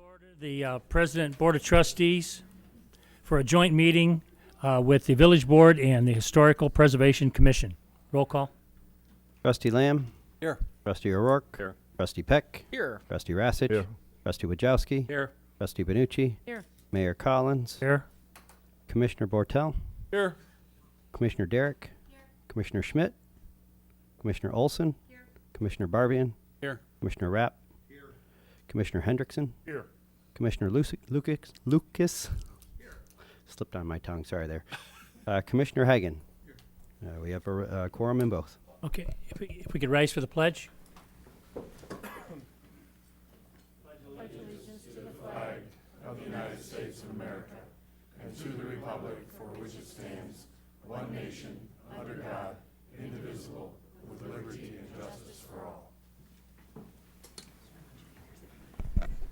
order the President Board of Trustees for a joint meeting with the Village Board and the Historical Preservation Commission. Roll call. Trustee Lamb. Here. Trustee O'Rourke. Here. Trustee Peck. Here. Trustee Rassich. Here. Trustee Wajowski. Here. Trustee Benucci. Here. Mayor Collins. Here. Commissioner Bortel. Here. Commissioner Derrick. Here. Commissioner Schmidt. Commissioner Olson. Here. Commissioner Barbian. Here. Commissioner Rapp. Here. Commissioner Hendrickson. Here. Commissioner Lucas. Here. Slipped on my tongue, sorry there. Commissioner Hagan. We have a quorum in both. Okay, if we could rise for the pledge. Of the United States of America, and to the republic for which it stands, one nation, under God, indivisible, with liberty and justice for all.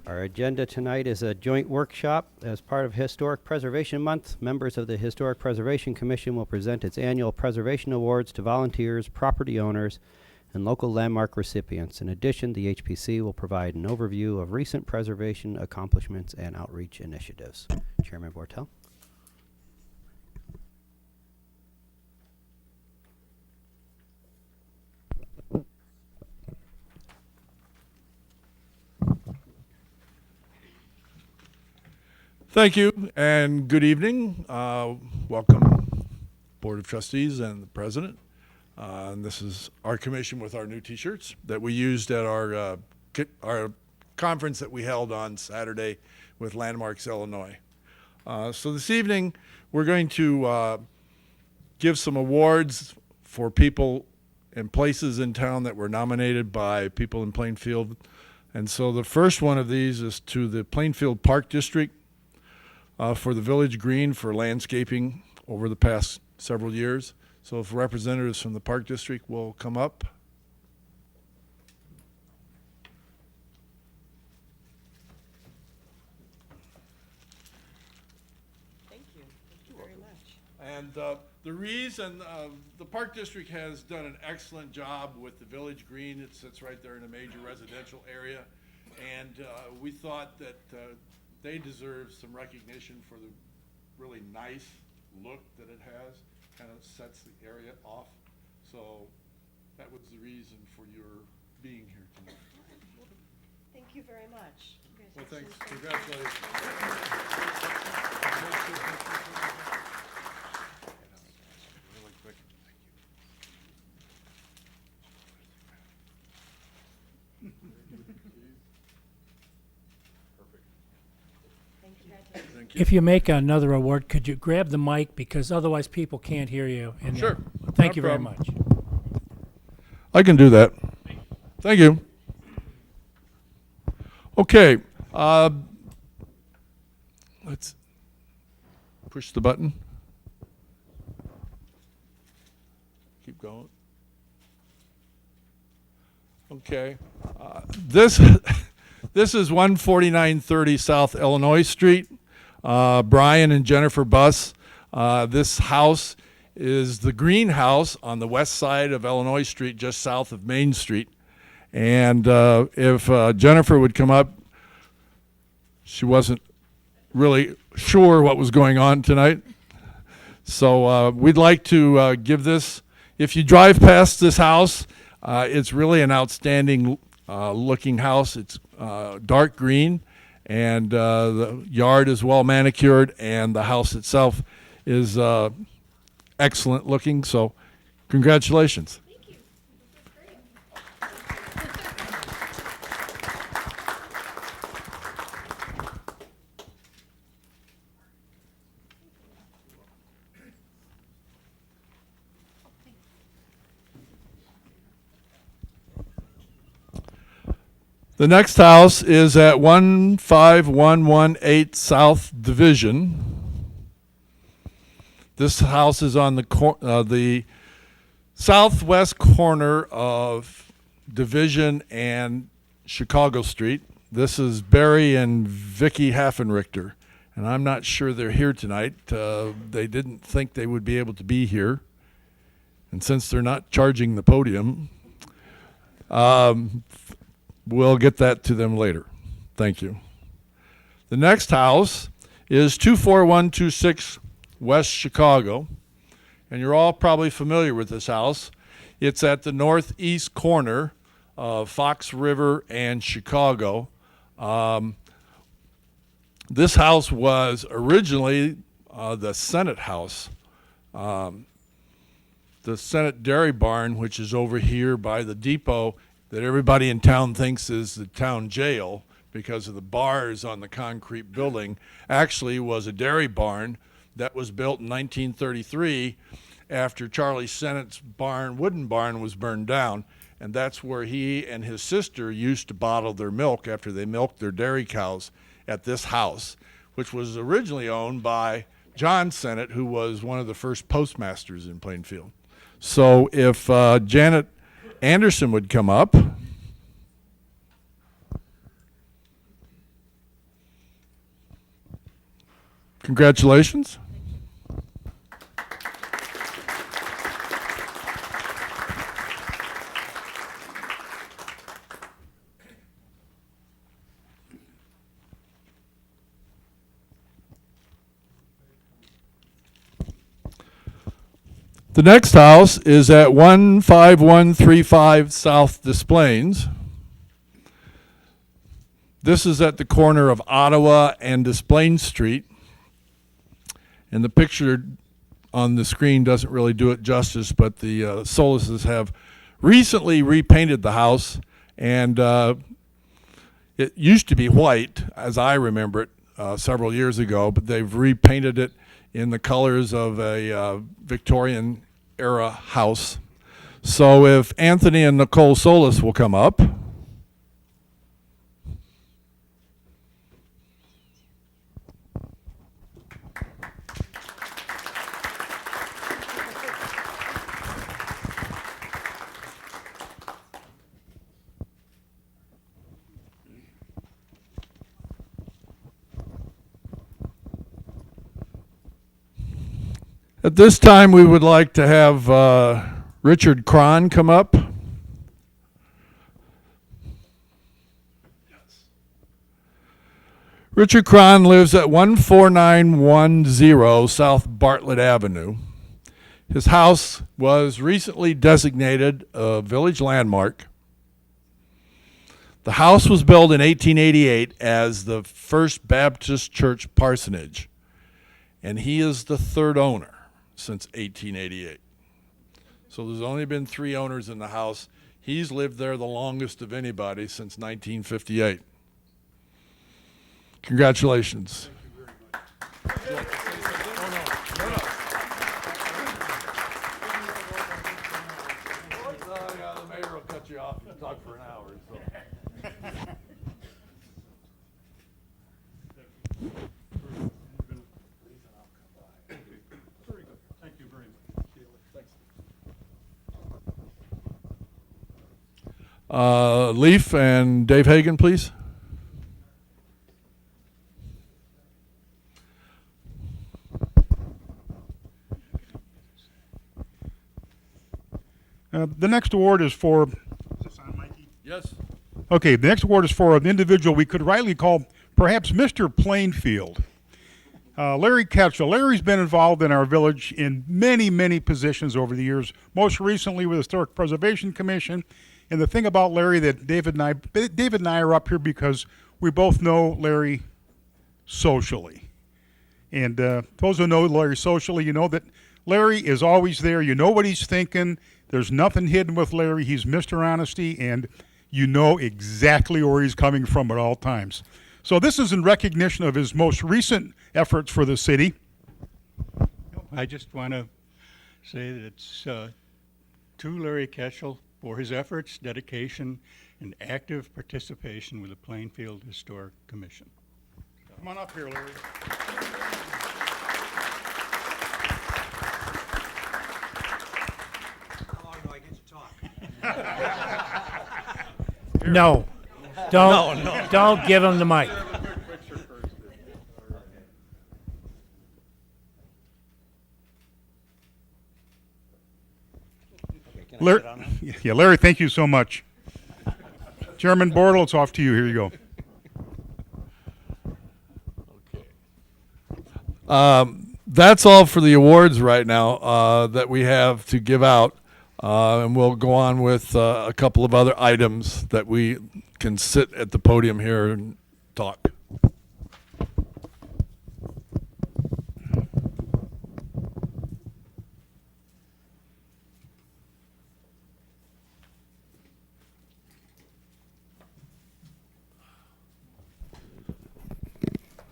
Our agenda tonight is a joint workshop as part of Historic Preservation Month. Members of the Historic Preservation Commission will present its annual preservation awards to volunteers, property owners, and local landmark recipients. In addition, the HPC will provide an overview of recent preservation accomplishments and outreach initiatives. Chairman Bortel. Thank you, and good evening. Welcome, Board of Trustees and the President. And this is our commission with our new T-shirts that we used at our conference that we held on Saturday with Landmarks Illinois. So this evening, we're going to give some awards for people and places in town that were nominated by people in Plainfield. And so the first one of these is to the Plainfield Park District for the Village Green for landscaping over the past several years. So if representatives from the Park District will come up. Thank you. Thank you very much. And the reason, the Park District has done an excellent job with the Village Green. It sits right there in a major residential area. And we thought that they deserve some recognition for the really nice look that it has. Kind of sets the area off. So that was the reason for your being here tonight. Thank you very much. Well, thanks. Congratulations. Really quick. Thank you. Thank you. If you make another award, could you grab the mic, because otherwise people can't hear you. And, Sure. Thank No you very problem. much. I can do that. Thank you. Okay. Let's push the button. Keep going. Okay. This is 14930 South Illinois Street. Brian and Jennifer Buss. This house is the greenhouse on the west side of Illinois Street, just south of Main Street. And if Jennifer would come up, she wasn't really sure what was going on tonight. So we'd like to give this, if you drive past this house, it's really an outstanding looking house. It's dark green, and the yard is well manicured, and the house itself is excellent looking. So congratulations. Thank you. The next house is at 15118 South Division. This house is on the southwest corner of Division and Chicago Street. This is Barry and Vicky Haffenrichter, and I'm not sure they're here tonight. They didn't think they would be able to be here, and since they're not charging the podium, we'll get that to them later. Thank you. The next house is 24126 West Chicago, and you're all probably familiar with this house. It's at the northeast corner of Fox River and Chicago. This house was originally the Senate house. The Senate Dairy Barn, which is over here by the depot that everybody in town thinks is the town jail because of the bars on the concrete building, actually was a dairy barn that was built in 1933 after Charlie Senate's barn, wooden barn, was burned down. And that's where he and his sister used to bottle their milk after they milked their dairy cows at this house, which was originally owned by John Senate, who was one of the first postmasters in Plainfield. So if Janet Anderson would come up. Congratulations. The next house is at 15135 South Des Plaines. This is at the corner of Ottawa and Des Plaines Street. And the picture on the screen doesn't really do it justice, but the Solises have recently repainted the house, and it used to be white, as I remember it, several years ago, but they've repainted it in the colors of a Victorian era house. So if Anthony and Nicole Solis will come up. At this time, we would like to have Richard Cron come up. Richard Cron lives at 14910 South Bartlett Avenue. His house was recently designated a village landmark. The house was built in 1888 as the First Baptist Church parsonage, and he is the third owner since 1888. So there's only been 3 owners in the house. He's lived there the longest of anybody since 1958. Congratulations. The mayor will cut you off and talk for an hour. So. Leaf and Dave Hagan, please. The next award is for. Is this on, Mikey? Yes. Okay, the next award is for an individual we could rightly call perhaps Mr. Plainfield. Larry Ketchel. Larry's been involved in our village in many, many positions over the years, most recently with the Historic Preservation Commission. And the thing about Larry that David and I are up here because we both know Larry socially. And those who know Larry socially, you know that Larry is always there. You know what he's thinking. There's nothing hidden with Larry. He's Mr. Honesty, and you know exactly where he's coming from at all times. So this is in recognition of his most recent efforts for the city. I just want to say that it's to Larry Ketchel for his efforts, dedication, and active participation with the Plainfield Historic Commission. Come on up here, Larry. How long do I get to talk? No. Don't give him the mic. Larry, yeah, Larry, thank you so much. Chairman Bortle, it's off to you. Here you go. That's all for the awards right now that we have to give out. And we'll go on with a couple of other items that we can sit at the podium here and talk.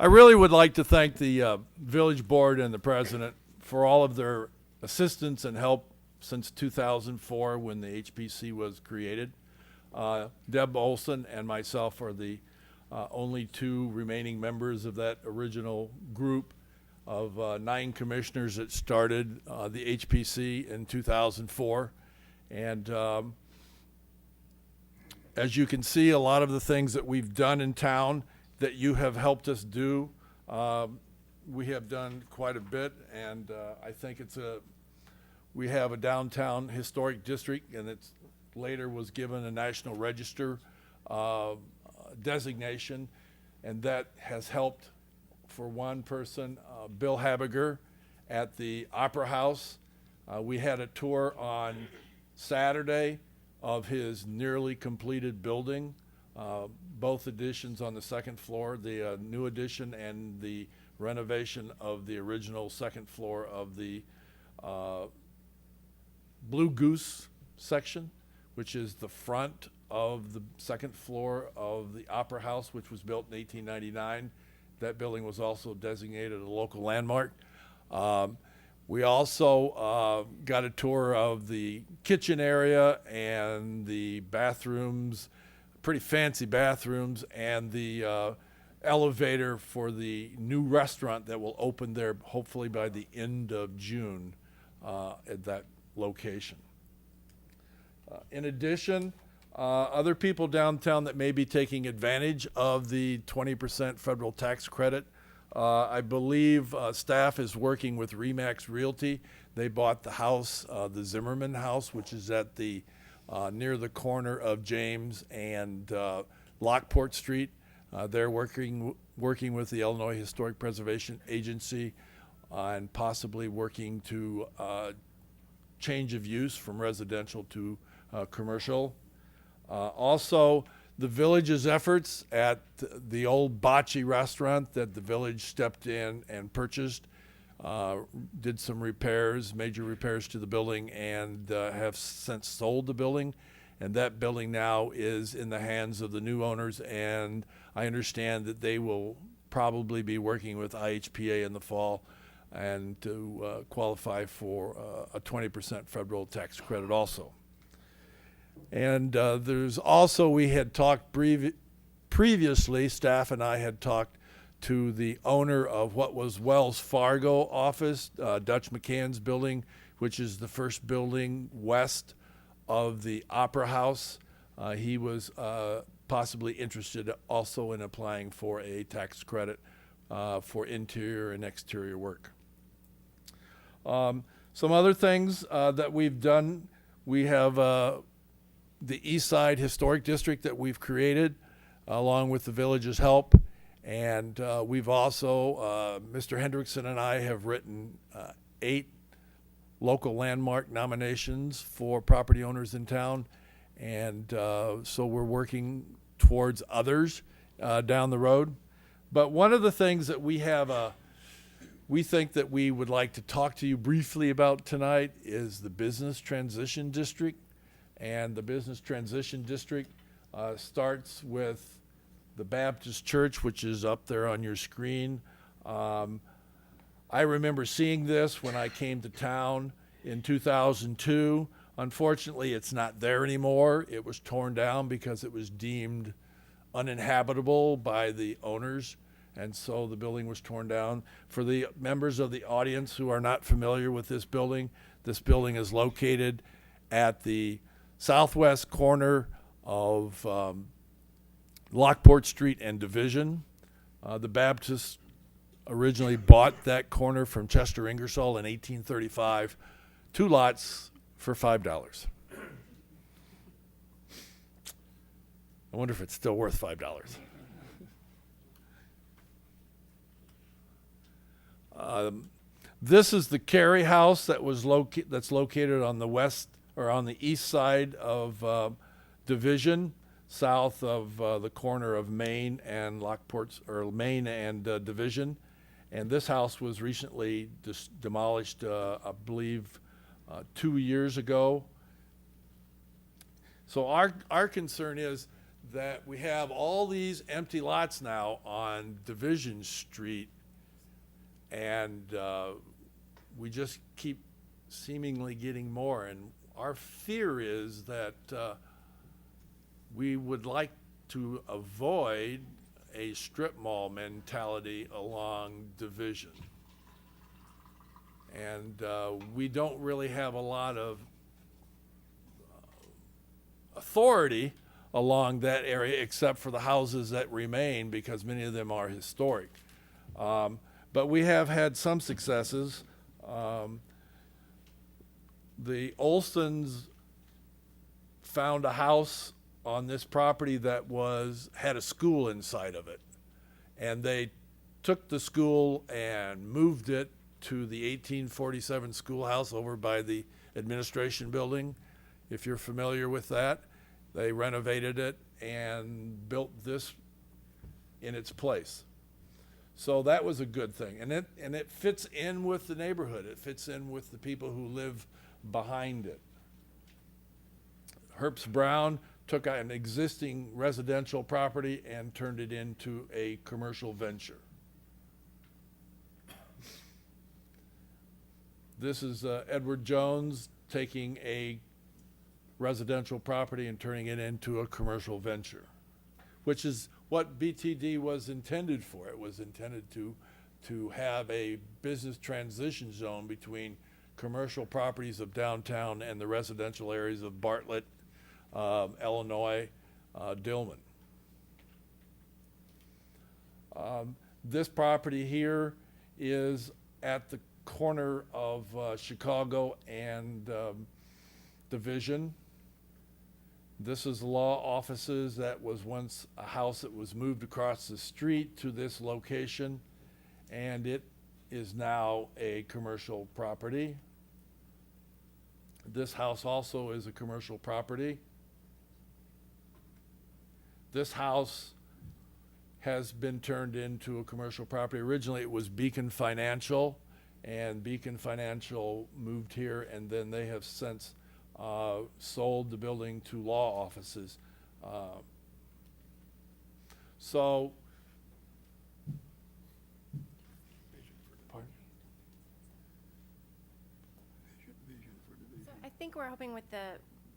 I really would like to thank the village board and the president for all of their assistance and help since 2004 when the HPC was created. Deb Olson and myself are the only two remaining members of that original group of 9 commissioners that started the HPC in 2004. And as you can see, a lot of the things that we've done in town that you have helped us do, we have done quite a bit, and I think we have a downtown historic district, and it's later was given a National Register designation, and that has helped for one person, Bill Habiger at the Opera House. We had a tour on Saturday of his nearly completed building. Both additions on the second floor, the new addition and the renovation of the original second floor of the Blue Goose section, which is the front of the second floor of the Opera House, which was built in 1899. That building was also designated a local landmark. We also got a tour of the kitchen area and the bathrooms, pretty fancy bathrooms, and the elevator for the new restaurant that will open there hopefully by the end of June at that location. In addition, other people downtown that may be taking advantage of the 20% federal tax credit, I believe staff is working with Remax Realty. They bought the house, the Zimmerman House, which is at the near the corner of James and Lockport Street. They're working with the Illinois Historic Preservation Agency and possibly working to change of use from residential to commercial. Also, the village's efforts at the old bocce restaurant that the village stepped in and purchased, did some repairs, major repairs to the building, and have since sold the building. And that building now is in the hands of the new owners, and I understand that they will probably be working with IHPA in the fall and to qualify for a 20% federal tax credit also. And there's also, we had talked previously, staff and I had talked to the owner of what was Wells Fargo office, Dutch McCann's building, which is the first building west of the Opera House. He was possibly interested also in applying for a tax credit for interior and exterior work. Some other things that we've done, we have the East Side Historic District that we've created along with the village's help. And we've also, Mr. Hendrickson and I have written 8 local landmark nominations for property owners in town. And so we're working towards others down the road. But one of the things that we have, we think that we would like to talk to you briefly about tonight is the Business Transition District. And the Business Transition District starts with the Baptist Church, which is up there on your screen. I remember seeing this when I came to town in 2002. Unfortunately, it's not there anymore. It was torn down because it was deemed uninhabitable by the owners, and so the building was torn down. For the members of the audience who are not familiar with this building is located at the southwest corner of Lockport Street and Division. The Baptists originally bought that corner from Chester Ingersoll in 1835, 2 lots for $5. I wonder if it's still worth $5. This is the Carey House that was that's located on the west or on the east side of Division, south of the corner of Main and Lockport, or Main and Division. And this house was recently demolished, I believe, 2 years ago. So our concern is that we have all these empty lots now on Division Street, and we just keep seemingly getting more. And our fear is that we would like to avoid a strip mall mentality along Division. And we don't really have a lot of authority along that area except for the houses that remain, because many of them are historic. But we have had some successes. The Olsons found a house on this property that had a school inside of it. And they took the school and moved it to the 1847 schoolhouse over by the administration building. If you're familiar with that, they renovated it and built this in its place. So that was a good thing. And it fits in with the neighborhood. It fits in with the people who live behind it. Herbst Brown took an existing residential property and turned it into a commercial venture. This is Edward Jones taking a residential property and turning it into a commercial venture, which is what BTD was intended for. It was intended to have a business transition zone between commercial properties of downtown and the residential areas of Bartlett, Illinois, Dillman. This property here is at the corner of Chicago and Division. This is law offices. That was once a house that was moved across the street to this location, and it is now a commercial property. This house also is a commercial property. This house has been turned into a commercial property. Originally it was Beacon Financial, and Beacon Financial moved here, and then they have since sold the building to law offices. So, pardon? So I think we're hoping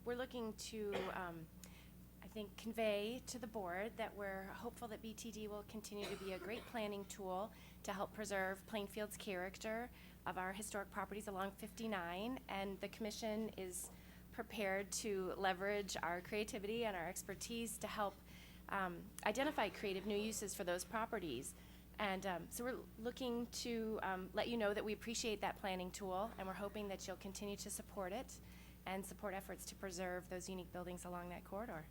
we're looking to, I think, convey to the board that we're hopeful that BTD will continue to be a great planning tool to help preserve Plainfield's character of our historic properties along 59, and the commission is prepared to leverage our creativity and our expertise to help identify creative new uses for those properties. And so we're looking to let you know that we appreciate that planning tool, and we're hoping that you'll continue to support it and support efforts to preserve those unique buildings along that corridor.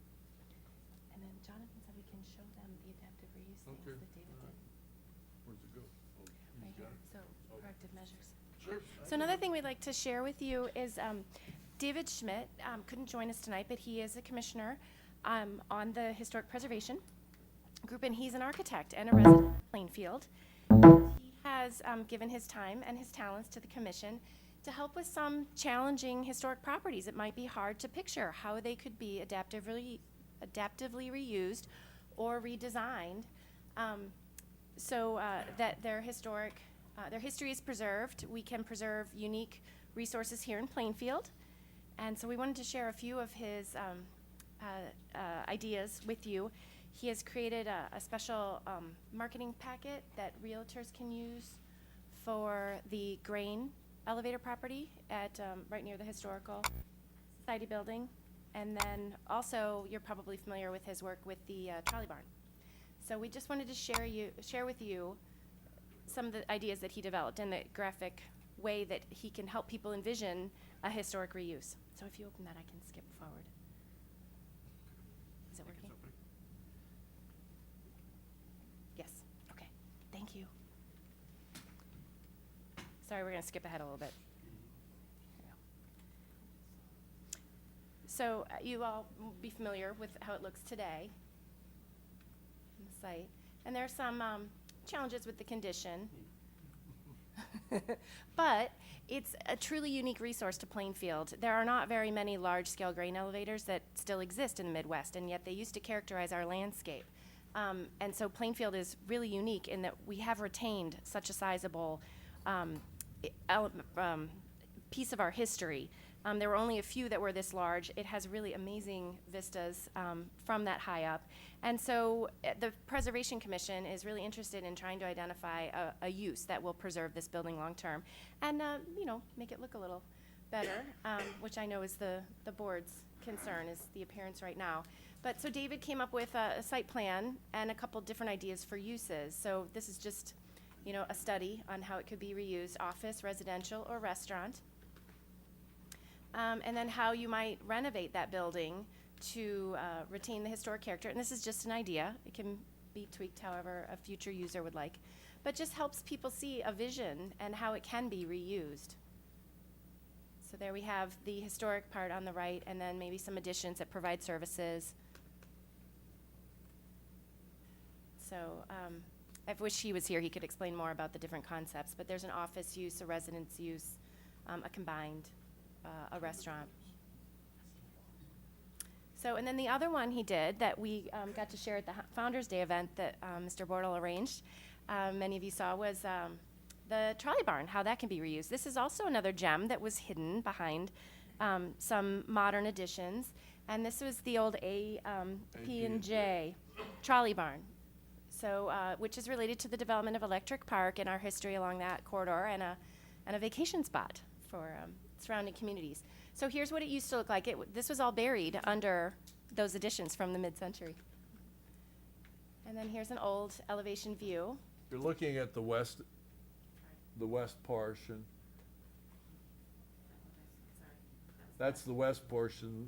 And then Jonathan said we can show them the adaptive reuse things Okay. that David did. Where's it go? Oh, Right here, so corrective measures. sure. So another thing we'd like to share with you is David Schmidt couldn't join us tonight, but he is a commissioner on the Historic Preservation Group, and he's an architect and a resident of Plainfield. He has given his time and his talents to the commission to help with some challenging historic properties. It might be hard to picture how they could be adaptively reused or redesigned, so that their history is preserved. We can preserve unique resources here in Plainfield. And so we wanted to share a few of his ideas with you. He has created a special marketing packet that realtors can use for the grain elevator property at right near the Historical Society building. And then also, you're probably familiar with his work with the trolley barn. So we just wanted to share with you some of the ideas that he developed and the graphic way that he can help people envision a historic reuse. So if you open that, I can skip forward. Is it working? Yes. Okay. Thank you. Sorry, we're going to skip ahead a little bit. So you all will be familiar with how it looks today on the site. And there are some challenges with the condition. But it's a truly unique resource to Plainfield. There are not very many large-scale grain elevators that still exist in the Midwest, and yet they used to characterize our landscape. And so Plainfield is really unique in that we have retained such a sizable piece of our history. There were only a few that were this large. It has really amazing vistas from that high up. And so the Preservation Commission is really interested in trying to identify a use that will preserve this building long term and, you know, make it look a little better, which I know is the board's concern, is the appearance right now. But so David came up with a site plan and a couple different ideas for uses. So this is just, you know, a study on how it could be reused, office, residential, or restaurant. And then how you might renovate that building to retain the historic character. And this is just an idea. It can be tweaked however a future user would like. But just helps people see a vision and how it can be reused. So there we have the historic part on the right, and then maybe some additions that provide services. So I wish he was here. He could explain more about the different concepts. But there's an office use, a residence use, a combined, a restaurant. So, and then the other one he did that we got to share at the Founders Day event that Mr. Bortle arranged, many of you saw, was the trolley barn, how that can be reused. This is also another gem that was hidden behind some modern additions. And this was the old P&J trolley barn. So, which is related to the development of Electric Park and our history along that corridor, and a vacation spot for surrounding communities. So here's what it used to look like. This was all buried under those additions from the mid-century. And then here's an old elevation view. You're looking at the west portion. That's the west portion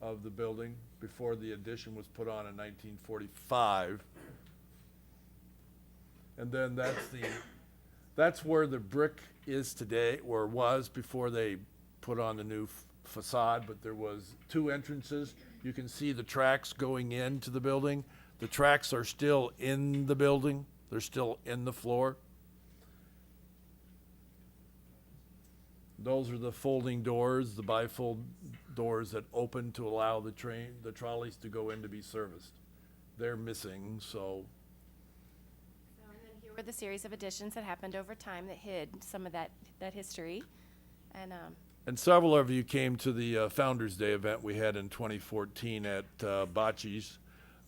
of the building before the addition was put on in 1945. And then that's where the brick is today, or was before they put on the new facade, but there was two entrances. You can see the tracks going into the building. The tracks are still in the building. They're still in the floor. Those are the folding doors, the bifold doors that open to allow the trolleys to go in to be serviced. They're missing, so. And then here were the series of additions that happened over time that hid some of that history. And several of you came to the Founders Day event we had in 2014 at Bocce's,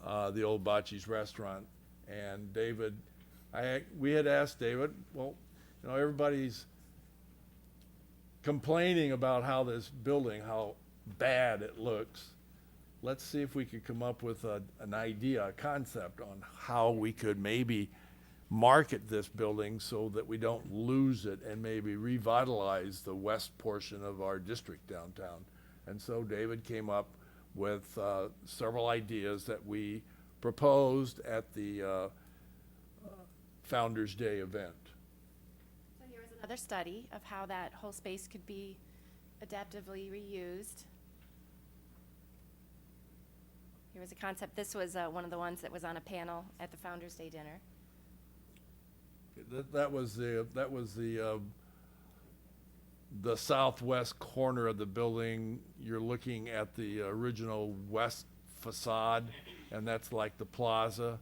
the old Bocce's restaurant. And David, we had asked David, well, you know, everybody's complaining about how this building, how bad it looks. Let's see if we could come up with an idea, a concept on how we could maybe market this building so that we don't lose it and maybe revitalize the west portion of our district downtown. And so David came up with several ideas that we proposed at the Founders Day event. So here was another study of how that whole space could be adaptively reused. Here was a concept. This was one of the ones that was on a panel at the Founders Day dinner. That was the southwest corner of the building. You're looking at the original west facade, and that's like the plaza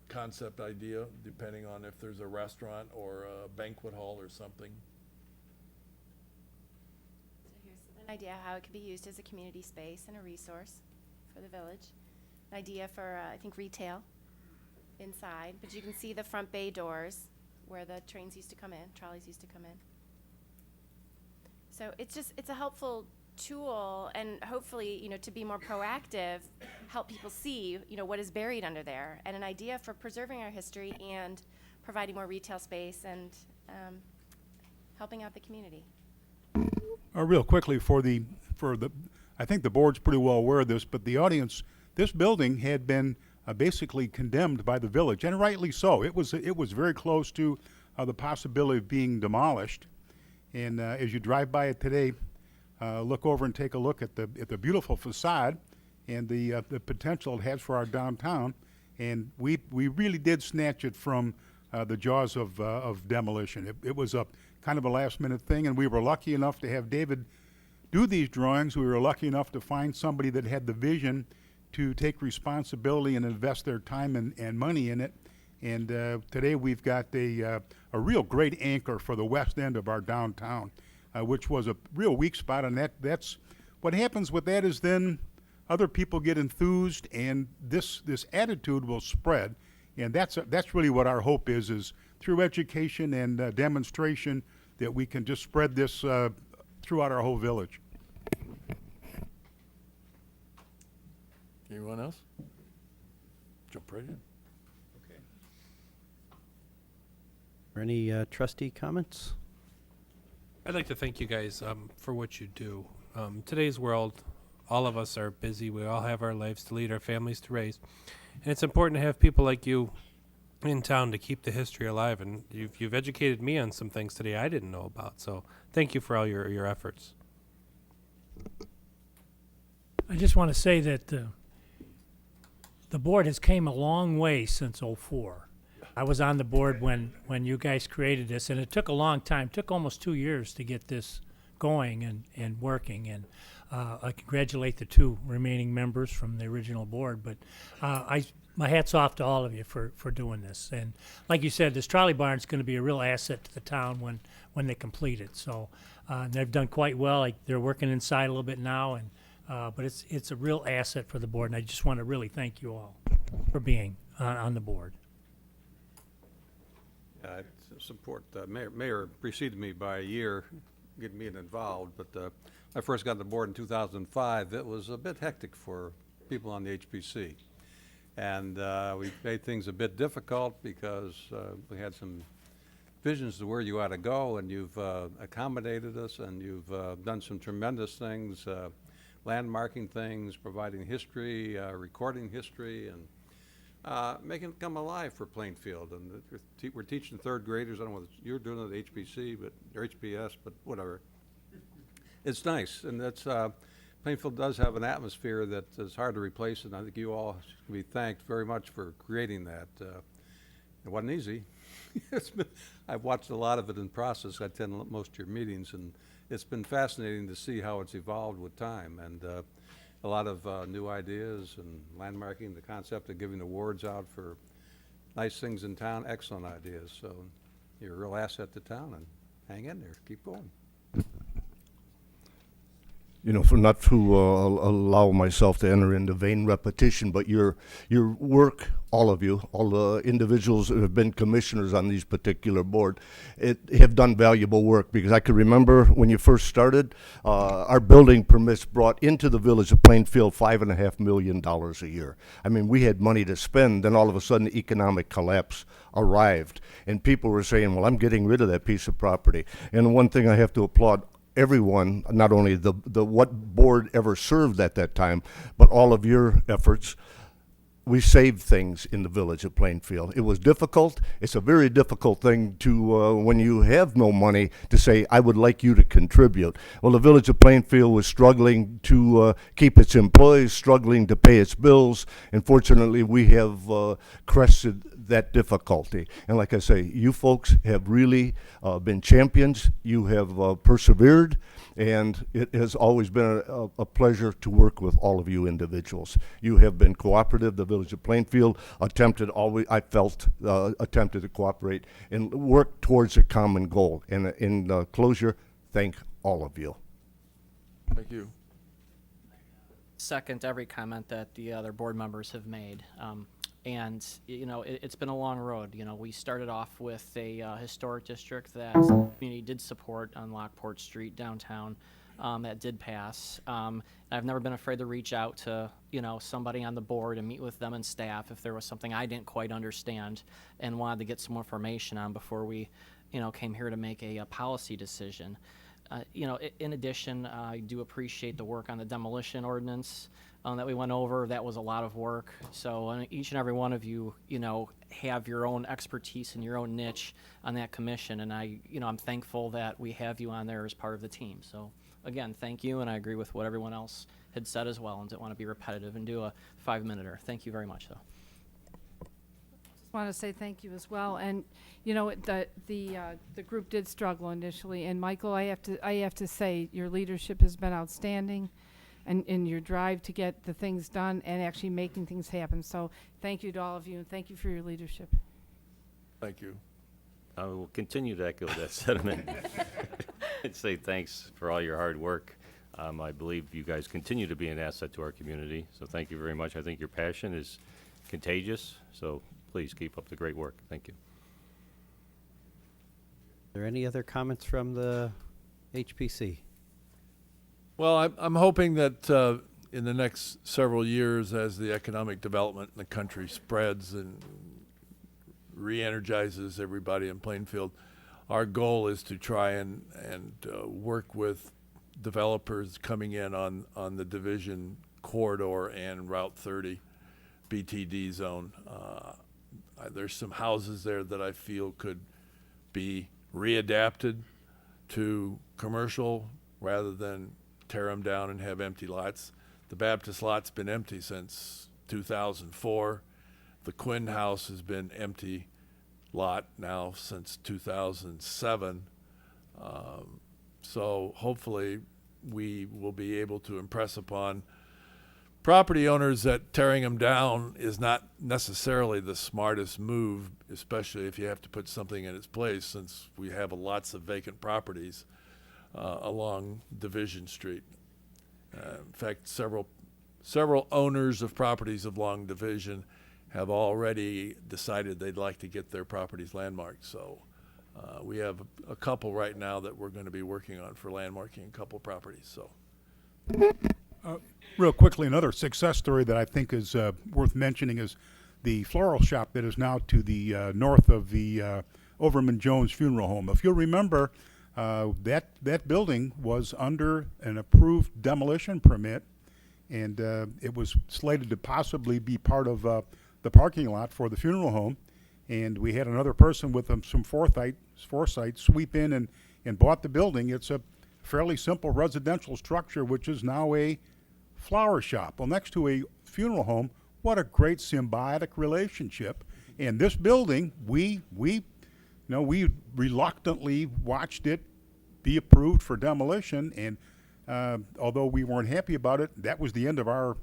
concept idea, depending on if there's a restaurant or a banquet hall or something. So here's an idea how it could be used as a community space and a resource for the village. An idea for, I think, retail inside, but you can see the front bay doors where the trains used to come in, trolleys used to come in. So it's a helpful tool, and hopefully, you know, to be more proactive, help people see, you know, what is buried under there, and an idea for preserving our history and providing more retail space and helping out the community. Real quickly for the, I think the board's pretty well aware of this, but the audience, this building had been basically condemned by the village, and rightly so. It was very close to the possibility of being demolished. And as you drive by it today, look over and take a look at the beautiful facade and the potential it has for our downtown. And we really did snatch it from the jaws of demolition. It was a kind of a last minute thing, and we were lucky enough to have David do these drawings. We were lucky enough to find somebody that had the vision to take responsibility and invest their time and money in it. And today we've got a real great anchor for the west end of our downtown, which was a real weak spot. And that's what happens with that is then other people get enthused, and this attitude will spread. And that's really what our hope is through education and demonstration that we can just spread this throughout our whole village. Anyone else? Jump right in. Are any trustee comments? I'd like to thank you guys for what you do. Today's world, all of us are busy. We all have our lives to lead, our families to raise. And it's important to have people like you in town to keep the history alive. And you've educated me on some things today I didn't know about. So thank you for all your efforts. I just want to say that the board has came a long way since '04. I was on the board when you guys created this, and it took a long time. It took almost 2 years to get this going and working. And I congratulate the 2 remaining members from the original board. But my hat's off to all of you for doing this. And like you said, this trolley barn is going to be a real asset to the town when they complete it. So they've done quite well. They're working inside a little bit now, and but it's a real asset for the board. And I just want to really thank you all for being on the board. I support, Mayor preceded me by a year getting me involved, but I first got on the board in 2005. It was a bit hectic for people on the HPC. And we made things a bit difficult because we had some visions to where you ought to go, and you've accommodated us, and you've done some tremendous things, landmarking things, providing history, recording history, and making it come alive for Plainfield. And we're teaching third graders. I don't know what you're doing at the HPC, or HBS, but whatever. It's nice, and that's Plainfield does have an atmosphere that is hard to replace, and I think you all should be thanked very much for creating that. It wasn't easy. I've watched a lot of it in process. I attend most of your meetings, and it's been fascinating to see how it's evolved with time, and a lot of new ideas and landmarking, the concept of giving awards out for nice things in town, excellent ideas. So you're a real asset to town, and hang in there, keep going. You know, for not to allow myself to enter into vain repetition, but your work, all of you, all the individuals that have been commissioners on these particular board, have done valuable work, because I can remember when you first started, our building permits brought into the village of Plainfield $5.5 million a year. I mean, we had money to spend, then all of a sudden economic collapse arrived, and people were saying, well, I'm getting rid of that piece of property. And one thing I have to applaud everyone, not only the what board ever served at that time, but all of your efforts. We saved things in the village of Plainfield. It was difficult. It's a very difficult thing to, when you have no money, to say, I would like you to contribute. Well, the village of Plainfield was struggling to keep its employees, struggling to pay its bills, and fortunately we have crested that difficulty. And like I say, you folks have really been champions. You have persevered, and it has always been a pleasure to work with all of you individuals. You have been cooperative. The village of Plainfield attempted to cooperate and work towards a common goal. And in closure, thank all of you. Thank you. Second every comment that the other board members have made. And, you know, it's been a long road. You know, we started off with a historic district that the community did support on Lockport Street downtown. That did pass. I've never been afraid to reach out to, you know, somebody on the board and meet with them and staff if there was something I didn't quite understand and wanted to get some information on before we, you know, came here to make a policy decision. In addition, I do appreciate the work on the demolition ordinance that we went over. That was a lot of work. So each and every one of you, have your own expertise and your own niche on that commission. And I'm thankful that we have you on there as part of the team. So again, thank you. And I agree with what everyone else had said as well, and didn't want to be repetitive and do a 5-minute-er. Thank you very much, though. Want to say thank you as well. And the group did struggle initially, and Michael, I have to say your leadership has been outstanding, and in your drive to get the things done and actually making things happen. So thank you to all of you, and thank you for your leadership. Thank you. I will continue to echo that sentiment and say thanks for all your hard work. I believe you guys continue to be an asset to our community, so thank you very much. I think your passion is contagious, so please keep up the great work. Thank you. Are there any other comments from the HPC? Well, I'm hoping that in the next several years, as the economic development in the country spreads and re-energizes everybody in Plainfield, our goal is to try and work with developers coming in on the Division Corridor and Route 30 BTD zone. There's some houses there that I feel could be readapted to commercial rather than tear them down and have empty lots. The Baptist lot's been empty since 2004. The Quinn house has been empty lot now since 2007. So hopefully we will be able to impress upon property owners that tearing them down is not necessarily the smartest move, especially if you have to put something in its place, since we have lots of vacant properties along Division Street. In fact, several owners of properties along Division have already decided they'd like to get their properties landmarked. So we have a couple right now that we're going to be working on for landmarking a couple properties. So. Real quickly, another success story that I think is worth mentioning is the floral shop that is now to the north of the Overman Jones Funeral Home. If you'll remember, that building was under an approved demolition permit, and it was slated to possibly be part of the parking lot for the funeral home. And we had another person with some foresight sweep in and bought the building. It's a fairly simple residential structure, which is now a flower shop. Well, next to a funeral home, what a great symbiotic relationship. And this building, we reluctantly watched it be approved for demolition, and although we weren't happy about it, that was the end of our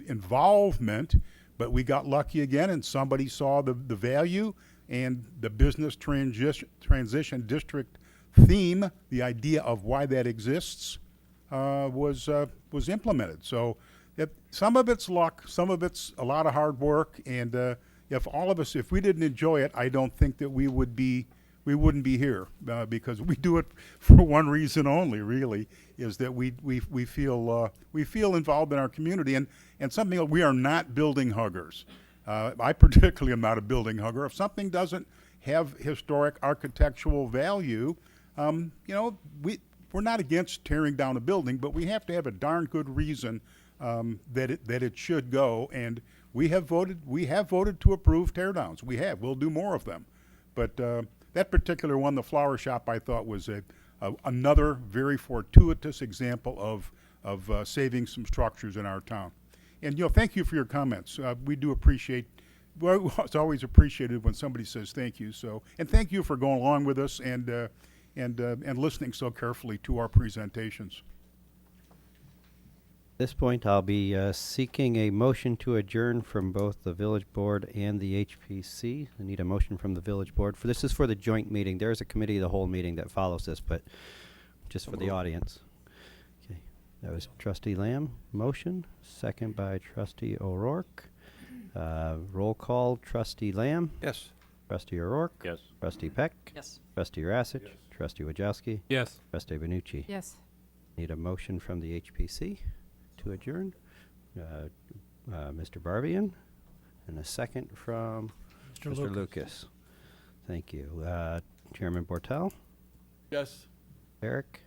involvement. But we got lucky again, and somebody saw the value and the business transition district theme, the idea of why that exists, was implemented. So some of it's luck, some of it's a lot of hard work, and if we didn't enjoy it, I don't think that we wouldn't be here, because we do it for one reason only, really, is that we feel involved in our community, and something that we are not building huggers. I particularly am not a building hugger. If something doesn't have historic architectural value, we're not against tearing down a building, but we have to have a darn good reason that it should go. And we have voted to approve teardowns. We'll do more of them. But that particular one, the flower shop, I thought was another very fortuitous example of saving some structures in our town. And thank you for your comments. We do appreciate. Well, it's always appreciated when somebody says thank you. So, and thank you for going along with us and listening so carefully to our presentations. At this point, I'll be seeking a motion to adjourn from both the village board and the HPC. I need a motion from the village board. This is for the joint meeting. There is a committee of the whole meeting that follows this, but just for the audience. Okay, that was Trustee Lamb, motion, second by Trustee O'Rourke. Roll call, Trustee Lamb. Yes. Trustee O'Rourke. Yes. Trustee Peck. Yes. Trustee Rassich. Yes. Trustee Wojciechowski. Yes. Trustee Benucci. Yes. Need a motion from the HPC to adjourn. Mr. Barbian, and a second from Mr. Lucas. Thank you. Chairman Bortel, Yes. Eric,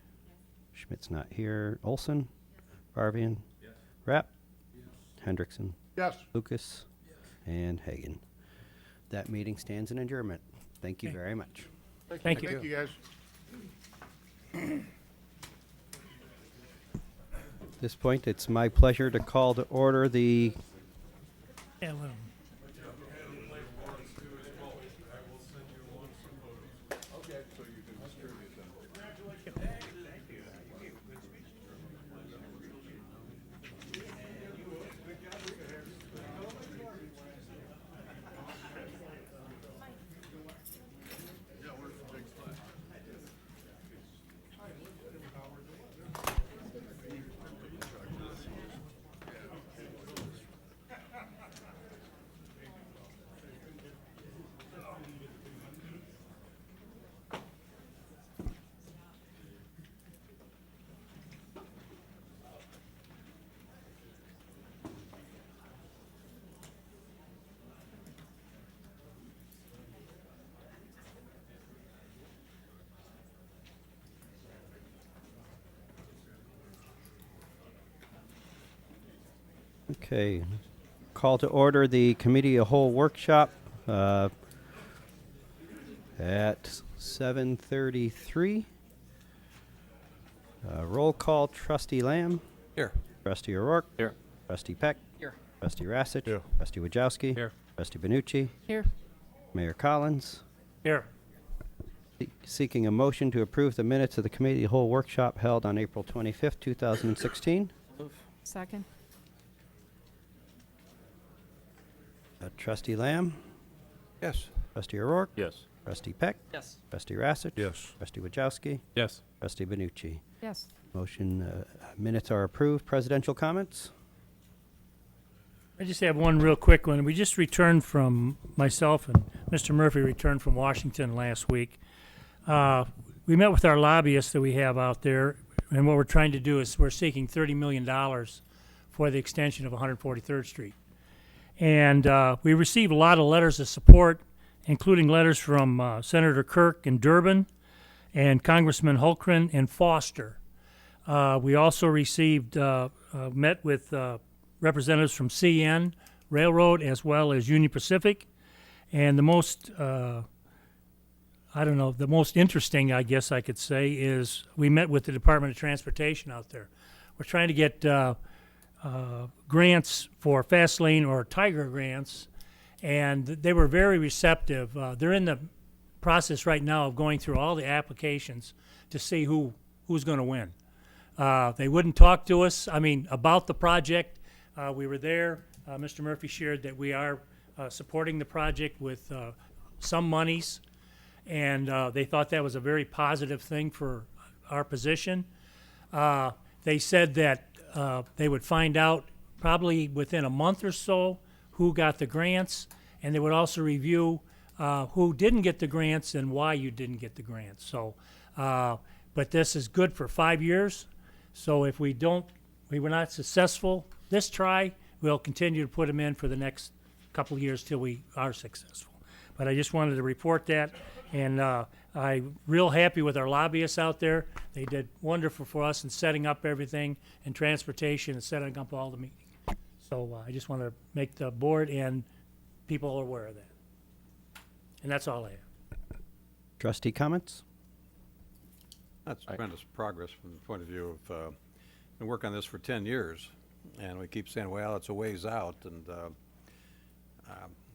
Schmidt's not here. Olson? Barvian? Rapp? Hendrickson? Yes. Lucas? And Hagan. That meeting stands in adjournment. Thank you Okay. very much. Thank you. Thank you, guys. At this point, it's my pleasure to call to order the Yeah, let 'em- Okay. Call to order the committee of whole workshop at 7:33. Roll call, Trustee Lamb. Here. Trustee O'Rourke. Here. Trustee Peck. Here. Trustee Rassich. Here. Trustee Wajowski. Here. Trustee Benucci. Here. Mayor Collins. Here. Seeking a motion to approve the minutes of the committee of whole workshop held on April 25th, 2016. Second. Trustee Lamb. Yes. Trustee O'Rourke. Yes. Trustee Peck. Yes. Trustee Rassich. Yes. Trustee Wajowski. Yes. Trustee Benucci. Yes. Motion, minutes are approved. Presidential comments? I just have one real quick one. We just returned from, myself and Mr. Murphy returned from Washington last week. We met with our lobbyists that we have out there, and what we're trying to do is we're seeking $30 million for the extension of 143rd Street. And we received a lot of letters of support, including letters from Senator Kirk in Durban and Congressman Hultgren in Foster. We also received, met with representatives from CN Railroad as well as Union Pacific. And the most, the most interesting, I guess I could say, is we met with the Department of Transportation out there. We're trying to get grants for fast lane or Tiger grants, and they were very receptive. They're in the process right now of going through all the applications to see who's going to win. They wouldn't talk to us, about the project. We were there. Mr. Murphy shared that we are supporting the project with some monies, and they thought that was a very positive thing for our position. They said that they would find out probably within a month or so who got the grants, and they would also review who didn't get the grants and why you didn't get the grants. So, but this is good for 5 years. So if we were not successful this try, we'll continue to put them in for the next couple of years till we are successful. But I just wanted to report that, and I'm real happy with our lobbyists out there. They did wonderful for us in setting up everything and transportation and setting up all the meetings. So I just want to make the board and people aware of that. And that's all I have. Trustee comments? That's tremendous progress from the point of view of, been working on this for 10 years, and we keep saying, well, it's a ways out, and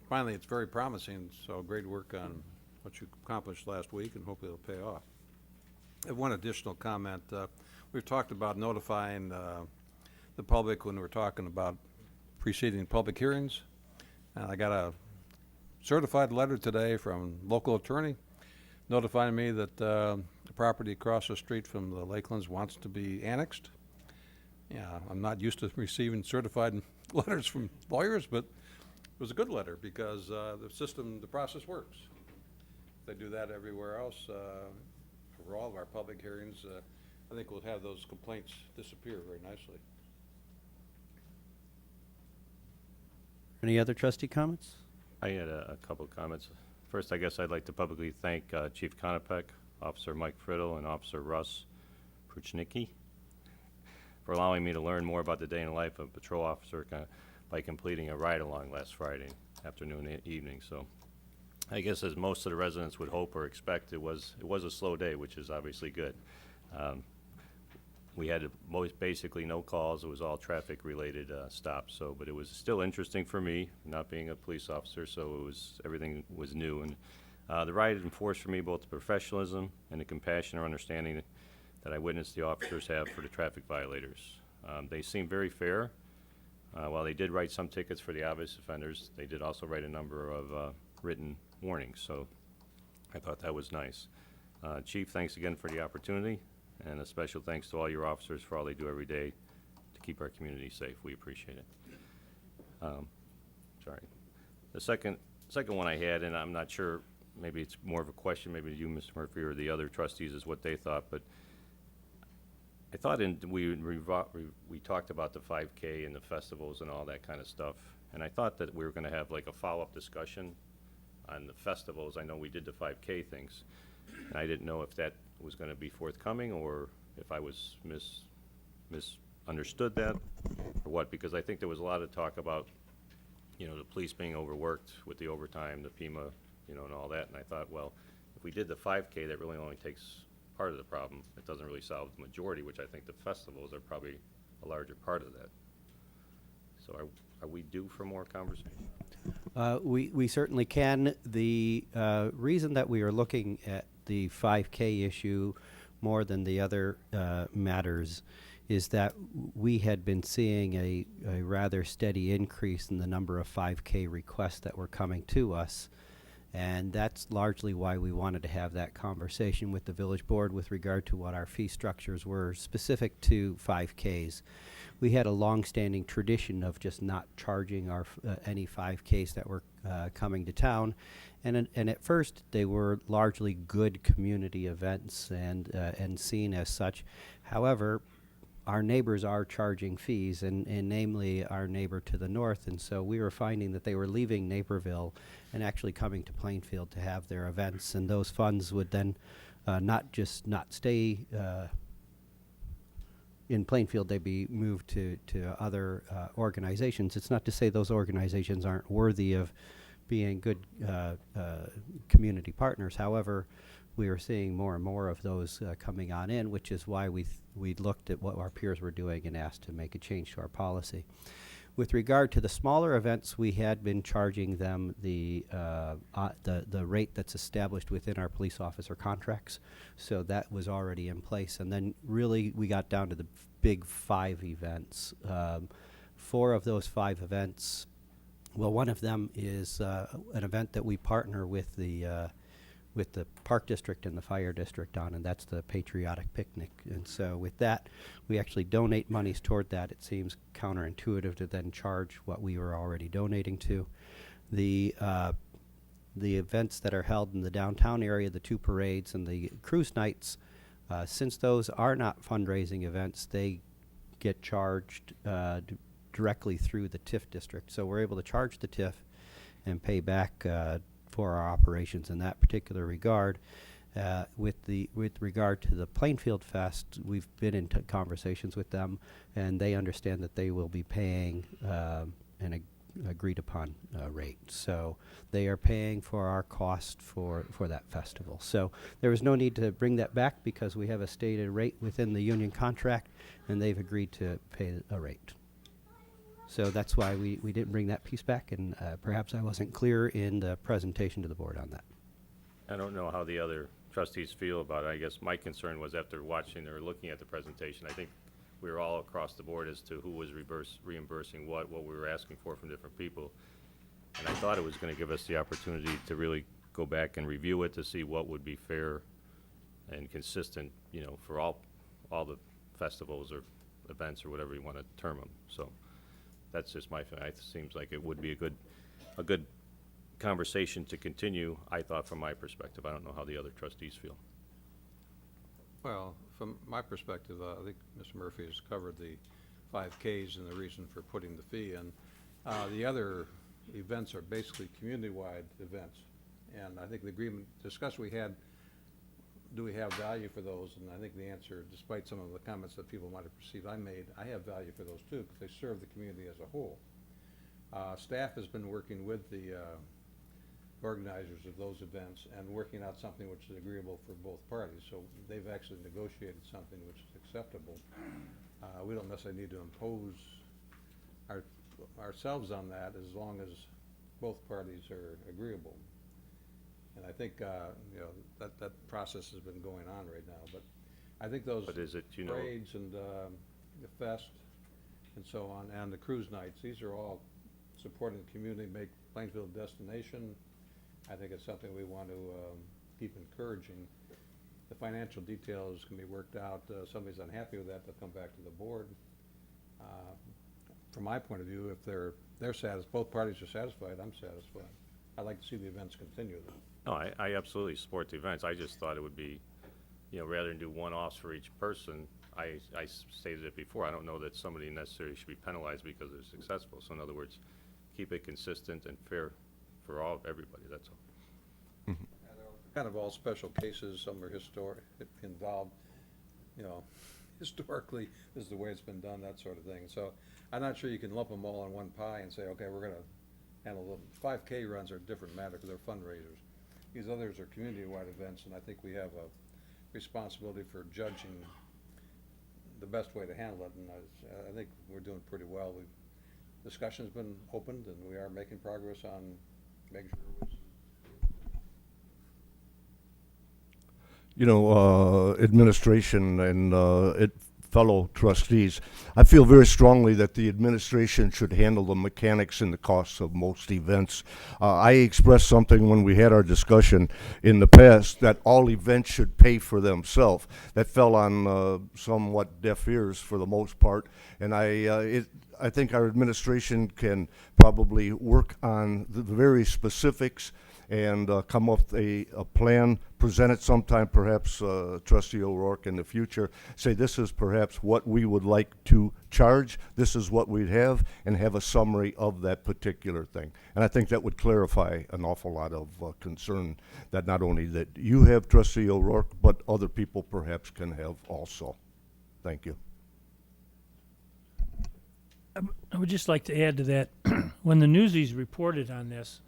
finally, it's very promising, so great work on what you accomplished last week, and hopefully it'll pay off. I have one additional comment. We've talked about notifying the public when we're talking about preceding public hearings. I got a certified letter today from local attorney notifying me that the property across the street from the Lakelands wants to be annexed. Yeah, I'm not used to receiving certified letters from lawyers, but it was a good letter because the process works. If they do that everywhere else, for all of our public hearings, I think we'll have those complaints disappear very nicely. Any other trustee comments? I had a couple of comments. First, I guess I'd like to publicly thank Chief Konopek, Officer Mike Friddle, and Officer Russ Kruchnicki for allowing me to learn more about the day in the life of a patrol officer by completing a ride-along last Friday afternoon and evening. So I guess as most of the residents would hope or expect, it was a slow day, which is obviously good. We had basically no calls. It was all traffic-related stops. So, but it was still interesting for me, not being a police officer. So everything was new, and the ride enforced for me both the professionalism and the compassion or understanding that I witnessed the officers have for the traffic violators. They seemed very fair. While they did write some tickets for the obvious offenders, they did also write a number of written warnings. So I thought that was nice. Chief, thanks again for the opportunity. And a special thanks to all your officers for all they do every day to keep our community safe. We appreciate it. Sorry. The second one I had, and I'm not sure, maybe it's more of a question, maybe to you, Mr. Murphy, or the other trustees, is what they thought. But I thought we talked about the 5K and the festivals and all that kind of stuff. And I thought that we were going to have like a follow-up discussion on the festivals. I know we did the 5K things. And I didn't know if that was going to be forthcoming or if I was misunderstood that or what, because I think there was a lot of talk about, the police being overworked with the overtime, the PEMA, and all that. And I thought, well, if we did the 5K, that really only takes part of the problem. It doesn't really solve the majority, which I think the festivals are probably a larger part of that. So are we due for more conversation? We certainly can. The reason that we are looking at the 5K issue more than the other matters is that we had been seeing a rather steady increase in the number of 5K requests that were coming to us. And that's largely why we wanted to have that conversation with the village board with regard to what our fee structures were specific to 5Ks. We had a long-standing tradition of just not charging our any 5Ks that were coming to town, and at first they were largely good community events and seen as such. However, our neighbors are charging fees, and namely our neighbor to the north, and so we were finding that they were leaving Naperville and actually coming to Plainfield to have their events, and those funds would then not stay in Plainfield, they'd be moved to other organizations. It's not to say those organizations aren't worthy of being good community partners. However, we are seeing more and more of those coming on in, which is why we looked at what our peers were doing and asked to make a change to our policy. With regard to the smaller events, we had been charging them the rate that's established within our police officer contracts, so that was already in place. And then really we got down to the big 5 events. 4 of those 5 events, well, one of them is an event that we partner with the Park District and the Fire District on, and that's the Patriotic Picnic. And so with that, we actually donate monies toward that. It seems counterintuitive to then charge what we were already donating to. The events that are held in the downtown area, the 2 parades and the cruise nights, since those are not fundraising events, they get charged directly through the TIF district. So we're able to charge the TIF and pay back for our operations in that particular regard. With regard to the Plainfield Fest, we've been in conversations with them, and they understand that they will be paying an agreed upon rate. So they are paying for our cost for that festival. So there was no need to bring that back because we have a stated rate within the union contract, and they've agreed to pay a rate. So that's why we didn't bring that piece back, and perhaps I wasn't clear in the presentation to the board on that. I don't know how the other trustees feel about it. I guess my concern was after watching or looking at the presentation, I think we were all across the board as to who was reimbursing what we were asking for from different people. And I thought it was going to give us the opportunity to really go back and review it to see what would be fair and consistent, for all the festivals or events or whatever you want to term them. So that's just my feeling. It seems like it would be a good conversation to continue, I thought, from my perspective. I don't know how the other trustees feel. Well, from my perspective, I think Mr. Murphy has covered the 5Ks and the reason for putting the fee in. The other events are basically community-wide events. And I think the agreement discussion we had, do we have value for those? And I think the answer, despite some of the comments that people might have perceived I made, I have value for those too, because they serve the community as a whole. Staff has been working with the organizers of those events and working out something which is agreeable for both parties. So they've actually negotiated something which is acceptable. We don't necessarily need to impose ourselves on that as long as both parties are agreeable. And I think, that process has been going on right now. But I think those But is it, parades and the fest and so on, and the cruise nights, these are all supporting the community, make Plainfield a destination. I think it's something we want to keep encouraging. The financial details can be worked out. If somebody's unhappy with that, they'll come back to the board. From my point of view, if they're satisfied, both parties are satisfied, I'm satisfied. I'd like to see the events continue though. No, I absolutely support the events. I just thought it would be, rather than do one-offs for each person, I stated it before, I don't know that somebody necessarily should be penalized because they're successful. So in other words, keep it consistent and fair for everybody, that's all. Kind of all special cases, some are involved, historically, this is the way it's been done, that sort of thing. So I'm not sure you can lump them all in one pie and say, okay, we're gonna handle them. 5K runs are a different matter because they're fundraisers. These others are community-wide events, and I think we have a responsibility for judging the best way to handle it, and I think we're doing pretty well. Discussion's been opened, and we are making progress on making sure Administration and fellow trustees, I feel very strongly that the administration should handle the mechanics and the costs of most events. I expressed something when we had our discussion in the past that all events should pay for themselves. That fell on somewhat deaf ears for the most part, and I think our administration can probably work on the very specifics and come up with a plan, present it sometime, perhaps Trustee O'Rourke in the future, say this is perhaps what we would like to charge, this is what we'd have, and have a summary of that particular thing. And I think that would clarify an awful lot of concern that not only that you have, Trustee O'Rourke, but other people perhaps can have also. Thank you. I would just like to add to that, when the Newsies reported on this,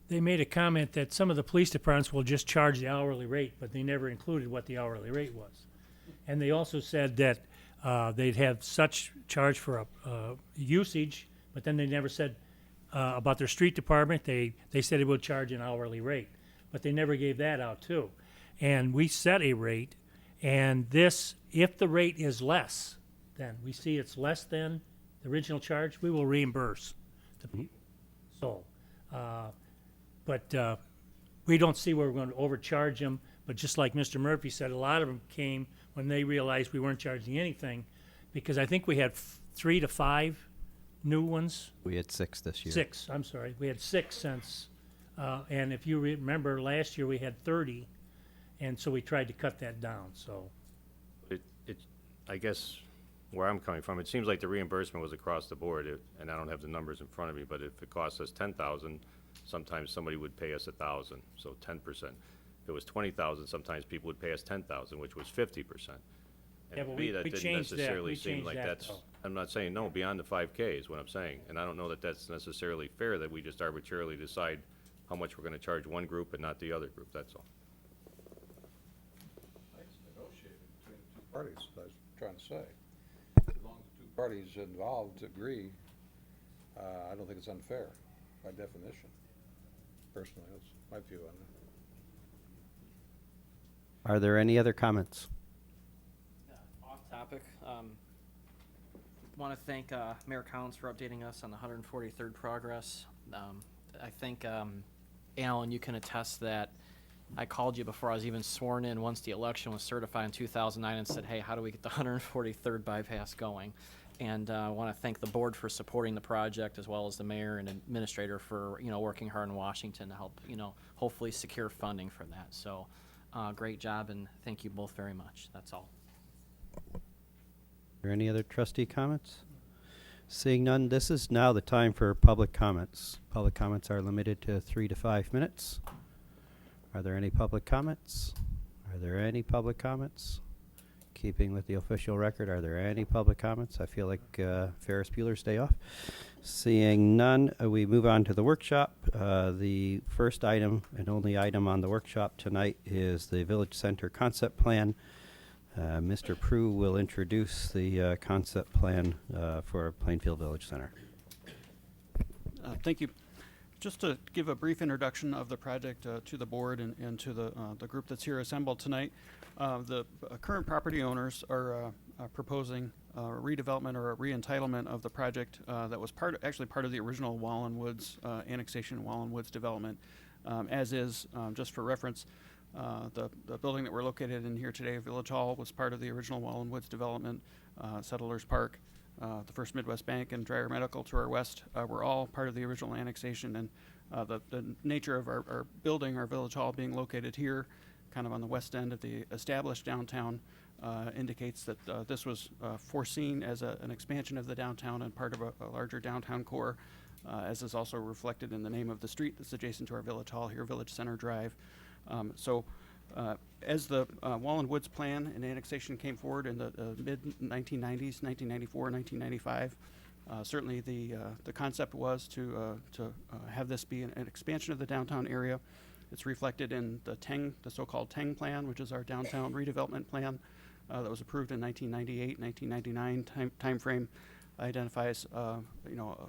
they made a comment that some of the police departments will just charge the hourly rate, but they never included what the hourly rate was. And they also said that they'd have such charge for usage, but then they never said about their street department. They said it would charge an hourly rate, but they never gave that out too. And we set a rate, and this, if the rate is less, then we see it's less than the original charge, we will reimburse the people. So, but we don't see where we're going to overcharge them. But just like Mr. Murphy said, a lot of them came when they realized we weren't charging anything, because I think we had 3 to 5 new ones. We had 6 this year. 6, I'm sorry. We had 6 since, and if you remember, last year we had 30, and so we tried to cut that down, so. I guess where I'm coming from, it seems like the reimbursement was across the board, and I don't have the numbers in front of me, but if it costs us $10,000, sometimes somebody would pay us $1,000, so 10%. If it was $20,000, sometimes people would pay us $10,000, which was 50%. And Yeah, to but me, we that didn't changed that. necessarily We seem changed like that, that's, though. I'm not saying no, beyond the 5K is what I'm saying. And I don't know that that's necessarily fair, that we just arbitrarily decide how much we're gonna charge one group and not the other group, that's all. it's negotiated between the two parties, I was trying to say. As long as the two parties involved agree, I don't think it's unfair by definition. Personally, that's my view on it. Are there any other comments? Off topic, want to thank Mayor Collins for updating us on the 143rd progress. I think, Alan, you can attest that I called you before I was even sworn in once the election was certified in 2009 and said, hey, how do we get the 143rd bypass going? And I want to thank the board for supporting the project, as well as the mayor and administrator for, working hard in Washington to help, hopefully secure funding for that. So great job, and thank you both very much. That's all. Are there any other trustee comments? Seeing none, this is now the time for public comments. Public comments are limited to 3 to 5 minutes. Are there any public comments? Are there any public comments? Keeping with the official record, are there any public comments? I feel like Ferris Bueller's Day Off. Seeing none, we move on to the workshop. The first item and only item on the workshop tonight is the Village Center Concept Plan. Mr. Prue will introduce the concept plan for Plainfield Village Center. Thank you. Just to give a brief introduction of the project to the board and to the group that's here assembled tonight, the current property owners are proposing redevelopment or a re-entitlement of the project that was actually part of the original Wallen Woods annexation, Wallen Woods development. As is, just for reference, the building that we're located in here today, Village Hall, was part of the original Wallen Woods development. Settlers Park, the First Midwest Bank, and Dreyer Medical to our west were all part of the original annexation. And the nature of our building, our Village Hall, being located here, kind of on the west end of the established downtown, indicates that this was foreseen as an expansion of the downtown and part of a larger downtown core, as is also reflected in the name of the street that's adjacent to our Village Hall here, Village Center Drive. As the Wallen Woods plan and annexation came forward in the mid-1990s, 1994, 1995, certainly the concept was to have this be an expansion of the downtown area. It's reflected in the so-called TENG plan, which is our downtown redevelopment plan that was approved in 1998, 1999 time frame. Identifies a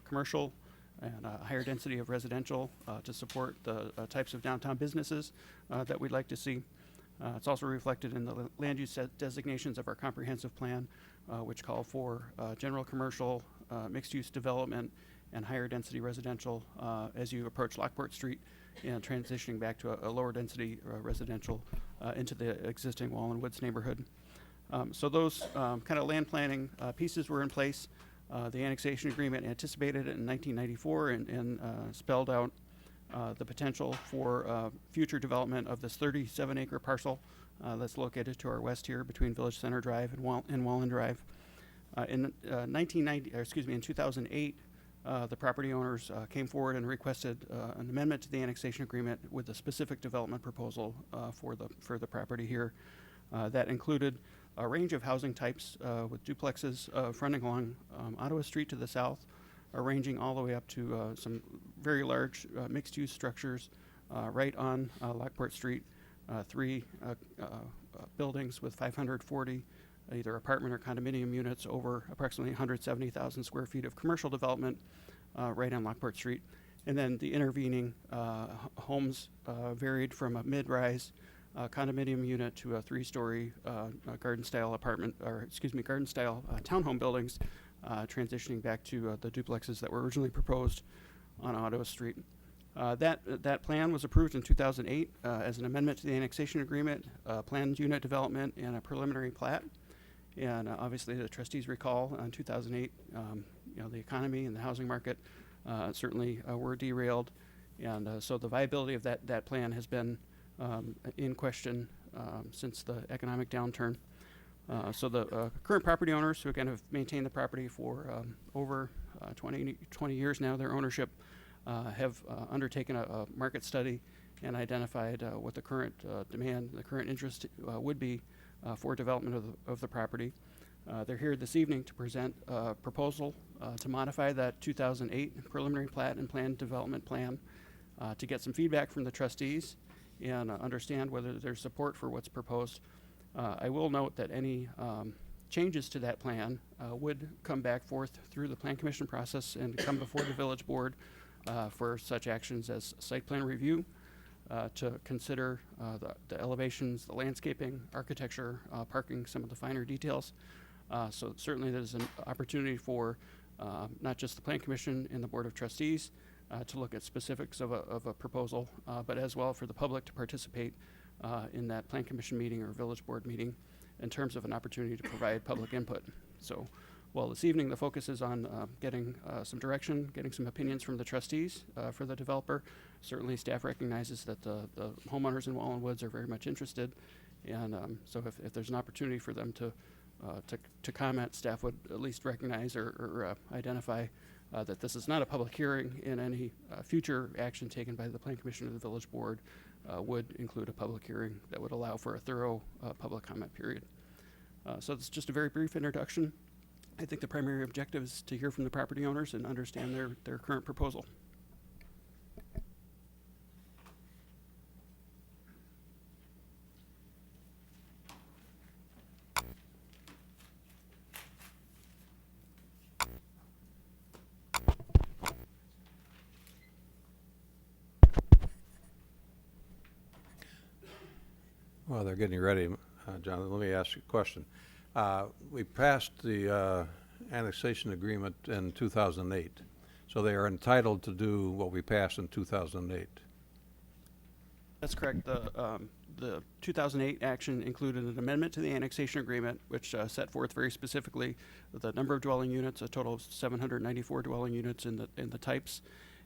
commercial and a higher density of residential to support the types of downtown businesses that we'd like to see. It's also reflected in the land use designations of our comprehensive plan, which call for general commercial, mixed-use development, and higher density residential as you approach Lockport Street and transitioning back to a lower density residential into the existing Wallen Woods neighborhood. So those kind of land planning pieces were in place. The annexation agreement anticipated it in 1994 and spelled out the potential for future development of this 37-acre parcel that's located to our west here between Village Center Drive and Wallen Drive. In 2008, the property owners came forward and requested an amendment to the annexation agreement with a specific development proposal for the property here. That included a range of housing types with duplexes fronting along Ottawa Street to the south, ranging all the way up to some very large mixed-use structures right on Lockport Street, 3 buildings with 540 either apartment or condominium units over approximately 170,000 square feet of commercial development right on Lockport Street. And then the intervening homes varied from a mid-rise condominium unit to a 3-story garden-style garden-style townhome buildings, transitioning back to the duplexes that were originally proposed on Ottawa Street. That plan was approved in 2008 as an amendment to the annexation agreement, planned unit development, and a preliminary plat. And obviously, the trustees recall in 2008, the economy and the housing market certainly were derailed, and so the viability of that plan has been in question since the economic downturn. So the current property owners, who again have maintained the property for over 20 years now, their ownership, have undertaken a market study and identified what the current demand, the current interest would be for development of the property. They're here this evening to present a proposal to modify that 2008 preliminary plat and planned development plan to get some feedback from the trustees and understand whether there's support for what's proposed. I will note that any changes to that plan would come back forth through the Plan Commission process and come before the Village Board for such actions as site plan review, to consider the elevations, the landscaping, architecture, parking, some of the finer details. So certainly there's an opportunity for not just the Plan Commission and the Board of Trustees to look at specifics of a proposal, but as well for the public to participate in that Plan Commission meeting or Village Board meeting in terms of an opportunity to provide public input. So while this evening the focus is on getting some direction, getting some opinions from the trustees for the developer, certainly staff recognizes that the homeowners in Wallen Woods are very much interested, and so if there's an opportunity for them to comment, staff would at least recognize or identify that this is not a public hearing, and any future action taken by the Plan Commission or the Village Board would include a public hearing that would allow for a thorough public comment period. So it's just a very brief introduction. I think the primary objective is to hear from the property owners and understand their current proposal. While they're getting ready, Jonathan, let me ask you a question. We passed the annexation agreement in 2008, so they are entitled to do what we passed in 2008. That's correct. The 2008 action included an amendment to the annexation agreement, which set forth very specifically the number of dwelling units, a total of 794 dwelling units in the types.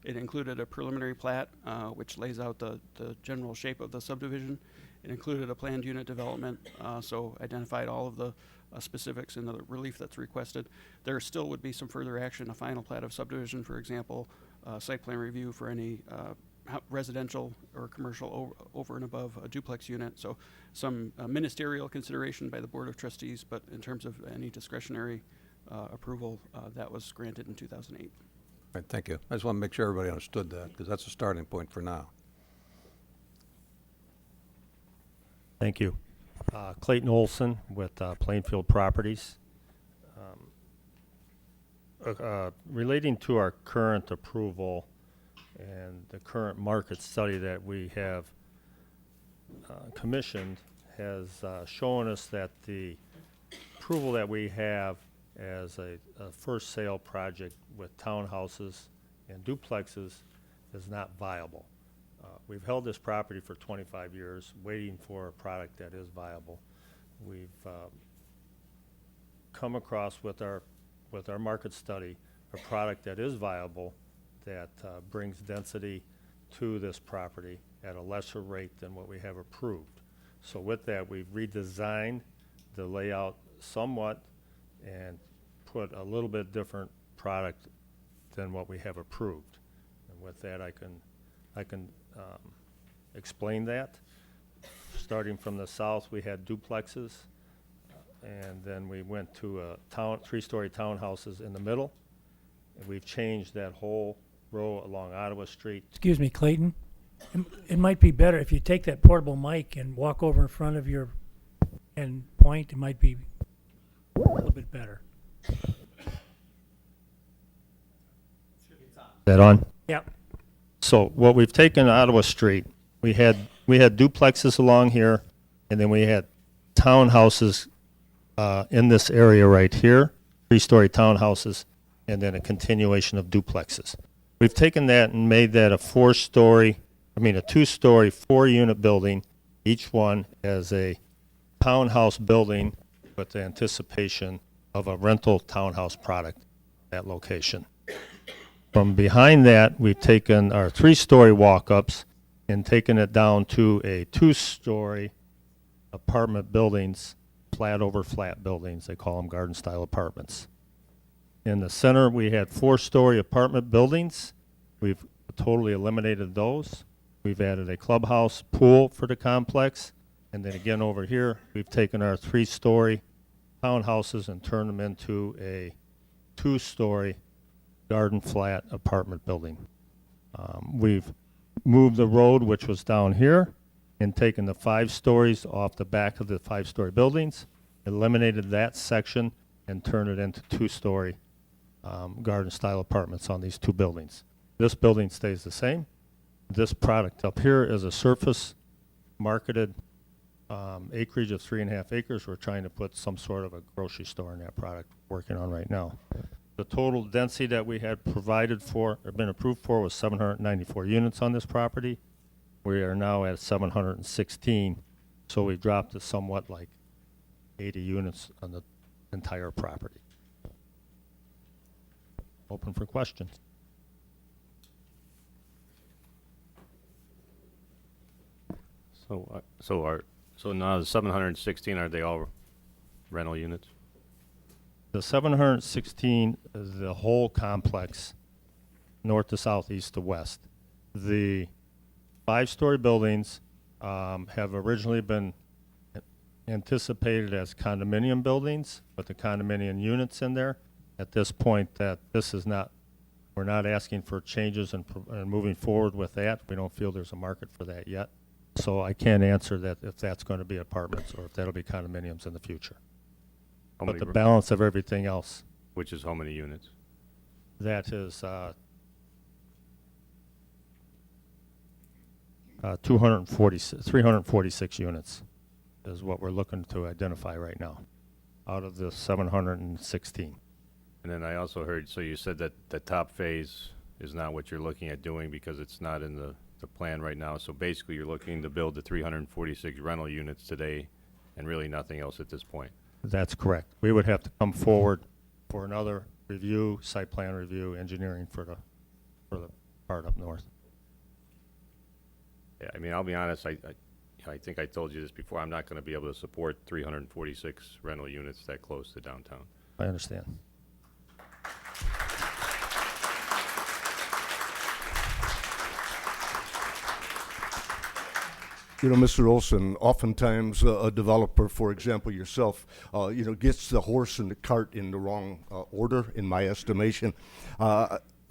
It included a preliminary plat, which lays out the general shape of the subdivision. It included a planned unit development, so identified all of the specifics in the relief that's requested. There still would be some further action, a final plat of subdivision, for example, site plan review for any residential or commercial over and above a duplex unit. So some ministerial consideration by the Board of Trustees, but in terms of any discretionary approval, that was granted in 2008. All right, thank you. I just want to make sure everybody understood that, because that's a starting point for now. Thank you. Clayton Olson with Plainfield Properties. Relating to our current approval and the current market study that we have commissioned has shown us that the approval that we have as a first sale project with townhouses and duplexes is not viable. We've held this property for 25 years, waiting for a product that is viable. We've come across with our market study a product that is viable, that brings density to this property at a lesser rate than what we have approved. So with that, we've redesigned the layout somewhat and put a little bit different product than what we have approved. And with that, I can explain that. Starting from the south, we had duplexes, and then we went to three-story townhouses in the middle, and we've changed that whole row along Ottawa Street. Excuse me, Clayton. It might be better if you take that portable mic and walk over in front of your and point. It might be a little bit better. Is that on? Yep. So what we've taken Ottawa Street, we had duplexes along here, and then we had townhouses in this area right here, three-story townhouses, and then a continuation of duplexes. We've taken that and made that a two-story, 4-unit building, each one as a townhouse building with the anticipation of a rental townhouse product at location. From behind that, we've taken our 3-story walk-ups and taken it down to a 2-story apartment buildings, flat over flat buildings. They call them garden-style apartments. In the center, we had 4-story apartment buildings. We've totally eliminated those. We've added a clubhouse pool for the complex. And then again over here, we've taken our 3-story townhouses and turned them into a 2-story garden flat apartment building. We've moved the road, which was down here, and taken the 5 stories off the back of the 5-story buildings, eliminated that section, and turned it into 2-story garden-style apartments on these 2 buildings. This building stays the same. This product up here is a surface marketed acreage of 3.5 acres. We're trying to put some sort of a grocery store in that product, working on right now. The total density that we had provided for, or been approved for, was 794 units on this property. We are now at 716, so we've dropped to somewhat like 80 units on the entire property. Open for questions. So now the 716, are they all rental units? The 716 is the whole complex, north to south, east to west. The 5-story buildings have originally been anticipated as condominium buildings, with the condominium units in there. At this point, that this is not, we're not asking for changes and moving forward with that. We don't feel there's a market for that yet. So I can't answer that if that's going to be apartments or if that'll be condominiums in the future. How But many the roo- balance of everything else, Which is how many units? that is 346 units is what we're looking to identify right now out of the 716. And then I also heard, so you said that the top phase is not what you're looking at doing because it's not in the plan right now. So basically, you're looking to build the 346 rental units today and really nothing else at this point. That's correct. We would have to come forward for another review, site plan review, engineering for the part up north. Yeah, I mean, I'll be honest, I think I told you this before, I'm not going to be able to support 346 rental units that close to downtown. I understand. You know, Mr. Olson, oftentimes a developer, for example, yourself, gets the horse and the cart in the wrong order, in my estimation.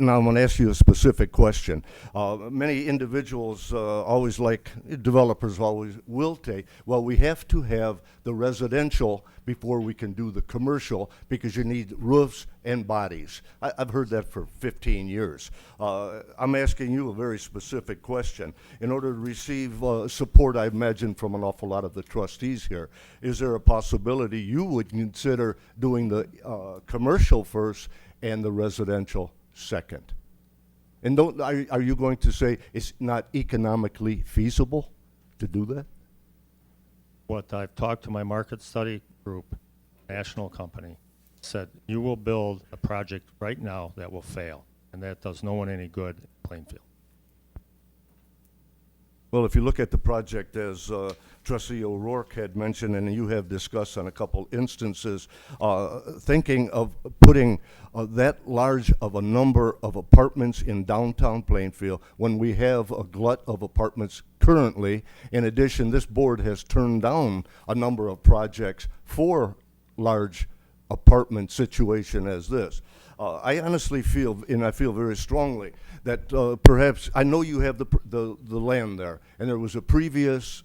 Now, I'm going to ask you a specific question. Many individuals always like, developers always will take, well, we have to have the residential before we can do the commercial because you need roofs and bodies. I've heard that for 15 years. I'm asking you a very specific question. In order to receive support, I imagine, from an awful lot of the trustees here, is there a possibility you would consider doing the commercial first and the residential second? And are you going to say it's not economically feasible to do that? What I've talked to my market study group, national company, said you will build a project right now that will fail, and that does no one any good in Plainfield. Well, if you look at the project as Trustee O'Rourke had mentioned, and you have discussed on a couple instances, thinking of putting that large of a number of apartments in downtown Plainfield when we have a glut of apartments currently. In addition, this board has turned down a number of projects for large apartment situation as this. I honestly feel, and I feel very strongly, that perhaps, I know you have the land there, and there was a previous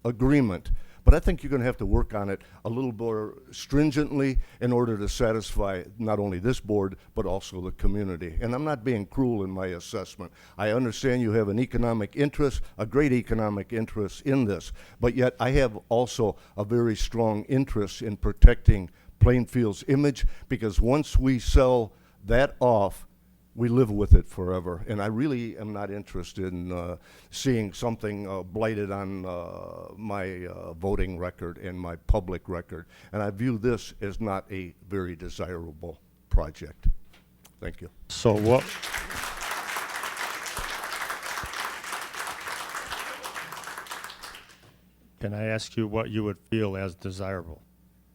agreement, but I think you're going to have to work on it a little more stringently in order to satisfy not only this board, but also the community. And I'm not being cruel in my assessment. I understand you have an economic interest, a great economic interest in this, but yet I have also a very strong interest in protecting Plainfield's image, because once we sell that off, we live with it forever. And I really am not interested in seeing something blighted on my voting record and my public record. And I view this as not a very desirable project. Thank you. So what? Can I ask you what you would feel as desirable?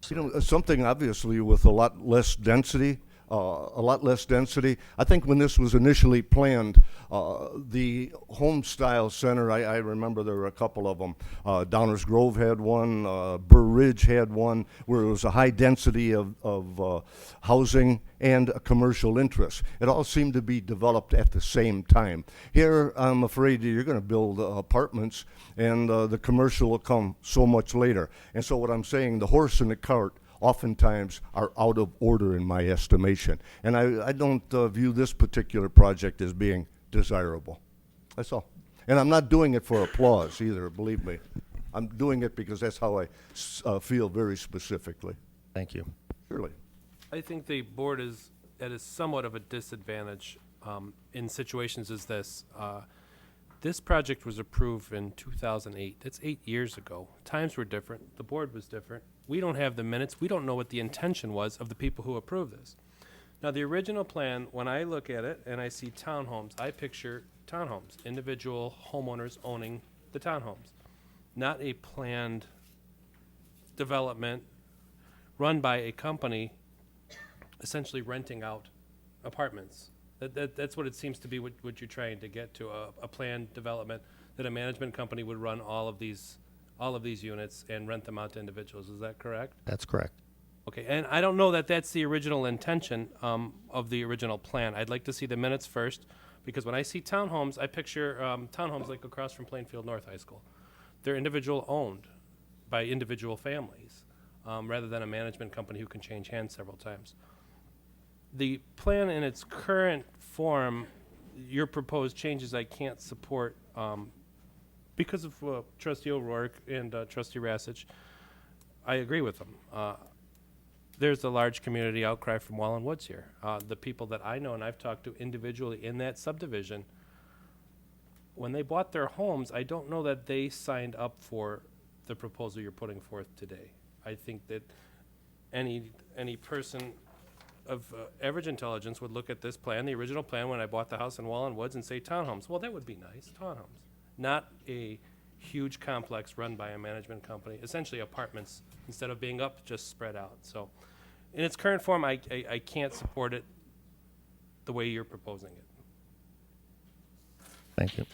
You know, something obviously with a lot less density. I think when this was initially planned, the home style center, I remember there were a couple of them. Downers Grove had one, Burr Ridge had one, where it was a high density of housing and a commercial interest. It all seemed to be developed at the same time. Here, I'm afraid you're going to build apartments, and the commercial will come so much later. And so what I'm saying, the horse and the cart oftentimes are out of order in my estimation. And I don't view this particular project as being desirable. That's all. And I'm not doing it for applause either, believe me. I'm doing it because that's how I feel very specifically. Thank you. Surely. I think the board is at a somewhat of a disadvantage in situations as this. This project was approved in 2008. That's 8 years ago. Times were different. The board was different. We don't have the minutes. We don't know what the intention was of the people who approved this. Now, the original plan, when I look at it and I see townhomes, I picture townhomes, individual homeowners owning the townhomes, not a planned development run by a company essentially renting out apartments. That's what it seems to be what you're trying to get to, a planned development that a management company would run all of these units and rent them out to individuals. Is that correct? That's correct. Okay, and I don't know that that's the original intention of the original plan. I'd like to see the minutes first, because when I see townhomes, I picture townhomes like across from Plainfield North High School. They're individual owned by individual families, rather than a management company who can change hands several times. The plan in its current form, your proposed changes I can't support because of Trustee O'Rourke and Trustee Rassich. I agree with them. There's a large community outcry from Wallen Woods here. The people that I know and I've talked to individually in that subdivision, when they bought their homes, I don't know that they signed up for the proposal you're putting forth today. I think that any person of average intelligence would look at this plan, the original plan when I bought the house in Wallen Woods, and say townhomes. Well, that would be nice, townhomes. Not a huge complex run by a management company, essentially apartments, instead of being up, just spread out. So in its current form, I can't support it the way you're proposing it. Thank you.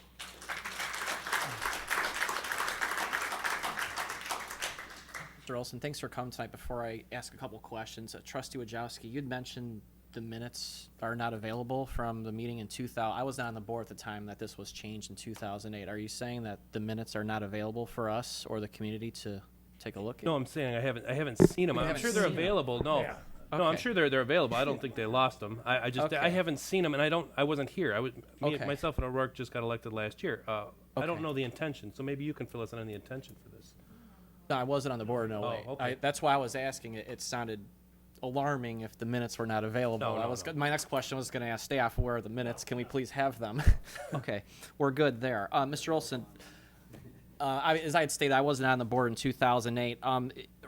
Mr. Olson, thanks for coming tonight. Before I ask a couple questions, Trustee Wojciechowski, you'd mentioned the minutes are not available from the meeting in 2000. I was not on the board at the time that this was changed in 2008. Are you saying that the minutes are not available for us or the community to take a look at? No, I'm saying I haven't seen them. You I'm haven't sure they're seen them? available. No. Yeah. No, I'm Okay. sure they're available. I don't think they lost them. I just I Okay. haven't seen them, and I wasn't here. Okay. Myself and O'Rourke just got elected last year. I don't Okay. know the intention, so maybe you can fill us in on the intention for this. No, I wasn't on the board, no Oh, way. okay. That's why I was asking. It sounded alarming if the minutes were not available. No, no. My next question was going to ask staff, where are the minutes? Can we please have them? Okay, we're good there. Mr. Olson, as I had stated, I wasn't on the board in 2008.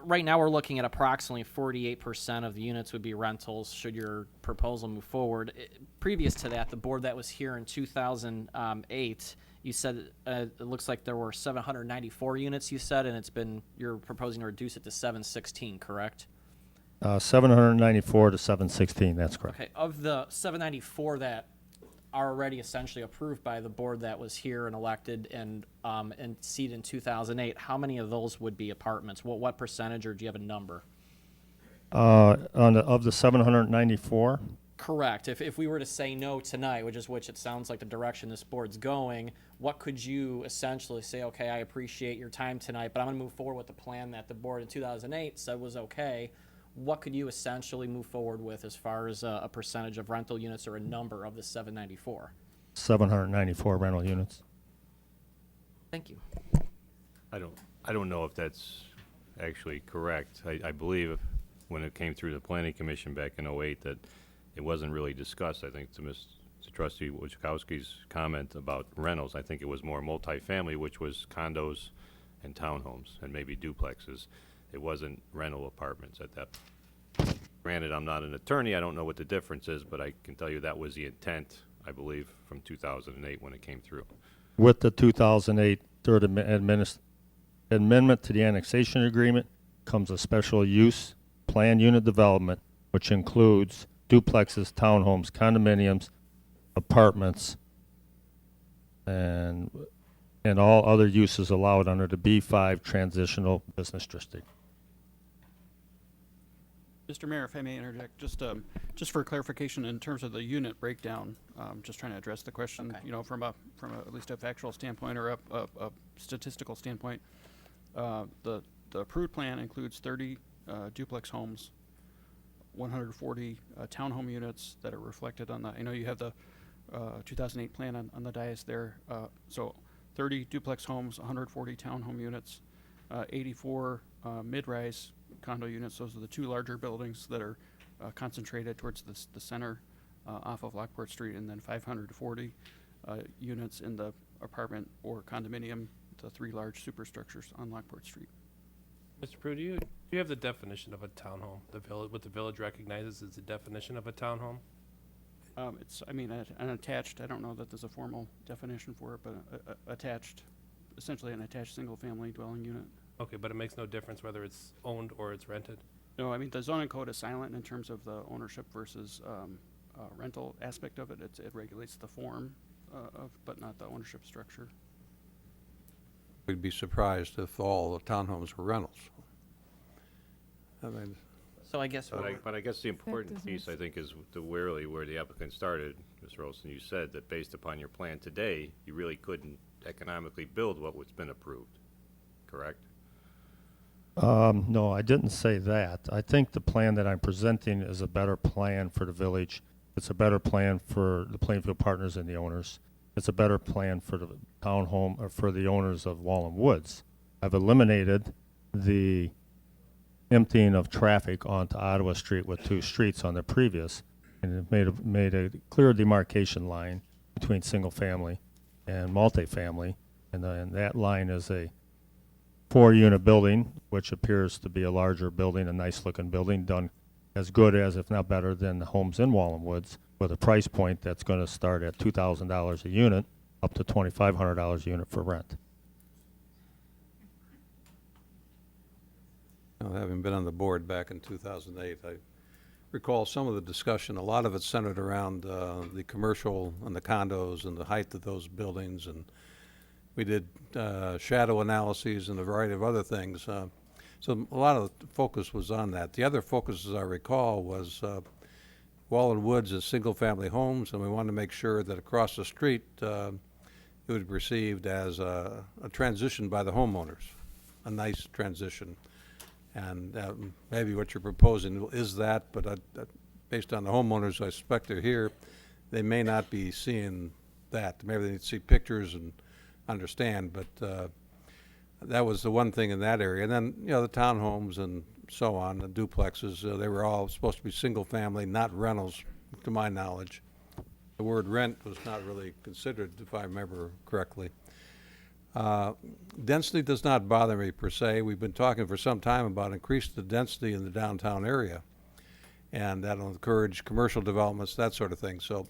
Right now, we're looking at approximately 48% of the units would be rentals should your proposal move forward. Previous to that, the board that was here in 2008, you said it looks like there were 794 units, you said, and you're proposing to reduce it to 716, correct? 794 to 716, that's correct. Okay, of the 794 that are already essentially approved by the board that was here and elected and seated in 2008, how many of those would be apartments? What percentage, or do you have a number? Of the 794, Correct. If we were to say no tonight, which it sounds like the direction this board's going, what could you essentially say, okay, I appreciate your time tonight, but I'm going to move forward with the plan that the board in 2008 said was okay. What could you essentially move forward with as far as a percentage of rental units or a number of the 794? 794 rental units. Thank you. I don't know if that's actually correct. I believe when it came through the planning commission back in '08 that it wasn't really discussed. I think to Trustee Wojciechowski's comment about rentals, I think it was more multifamily, which was condos and townhomes and maybe duplexes. It wasn't rental apartments at that. Granted, I'm not an attorney. I don't know what the difference is, but I can tell you that was the intent, I believe, from 2008 when it came through. With the 2008 third amendment to the annexation agreement comes a special use planned unit development, which includes duplexes, townhomes, condominiums, apartments, and all other uses allowed under the B5 transitional business district. Mr. Mayor, if I may interject, just for clarification in terms of the unit breakdown, just trying to address the question, Okay. you know, from at least a factual standpoint or a statistical standpoint. The approved plan includes 30 duplex homes, 140 townhome units that are reflected on the. I know you have the 2008 plan on the dais there. So 30 duplex homes, 140 townhome units, 84 mid-rise condo units. Those are the two larger buildings that are concentrated towards the center off of Lockport Street, and then 540 units in the apartment or condominium, the three large superstructures on Lockport Street. Mr. Prue, do you have the definition of a townhome? What the village recognizes as the definition of a townhome? It's, I mean, an attached, I don't know that there's a formal definition for it, but attached, essentially an attached single-family dwelling unit. Okay, but it makes no difference whether it's owned or it's rented? No, I mean, the zoning code is silent in terms of the ownership versus rental aspect of it. It regulates the form but not the ownership structure. we'd be surprised if all the townhomes were rentals. I mean, So I guess, But I guess the important doesn't piece, I think, is where the applicant started. Mr. Olson, you said that based upon your plan today, you really couldn't economically build what was been approved, correct? No, I didn't say that. I think the plan that I'm presenting is a better plan for the village. It's a better plan for the Plainfield Partners and the owners. It's a better plan for the townhome, or for the owners of Wallen Woods. I've eliminated the emptying of traffic onto Ottawa Street with 2 streets on the previous, and it made a clear demarcation line between single family and multifamily, and that line is a 4-unit building, which appears to be a larger building, a nice-looking building, done as good as, if not better, than the homes in Wallen Woods, with a price point that's going to start at $2,000 a unit, up to $2,500 a unit for rent. Having been on the board back in 2008, I recall some of the discussion. A lot of it centered around the commercial and the condos and the height of those buildings, and we did shadow analyses and a variety of other things. So a lot of the focus was on that. The other focus, as I recall, was Wallen Woods is single-family homes, and we wanted to make sure that across the street it would be received as a transition by the homeowners, a nice transition. And maybe what you're proposing is that, but based on the homeowners I suspect are here, they may not be seeing that. Maybe they need to see pictures and understand, but that was the one thing in that area. And then, the townhomes and so on, the duplexes, they were all supposed to be single-family, not rentals, to my knowledge. The word rent was not really considered, if I remember correctly. Density does not bother me per se. We've been talking for some time about increasing the density in the downtown area, and that'll encourage commercial developments, that sort of thing. So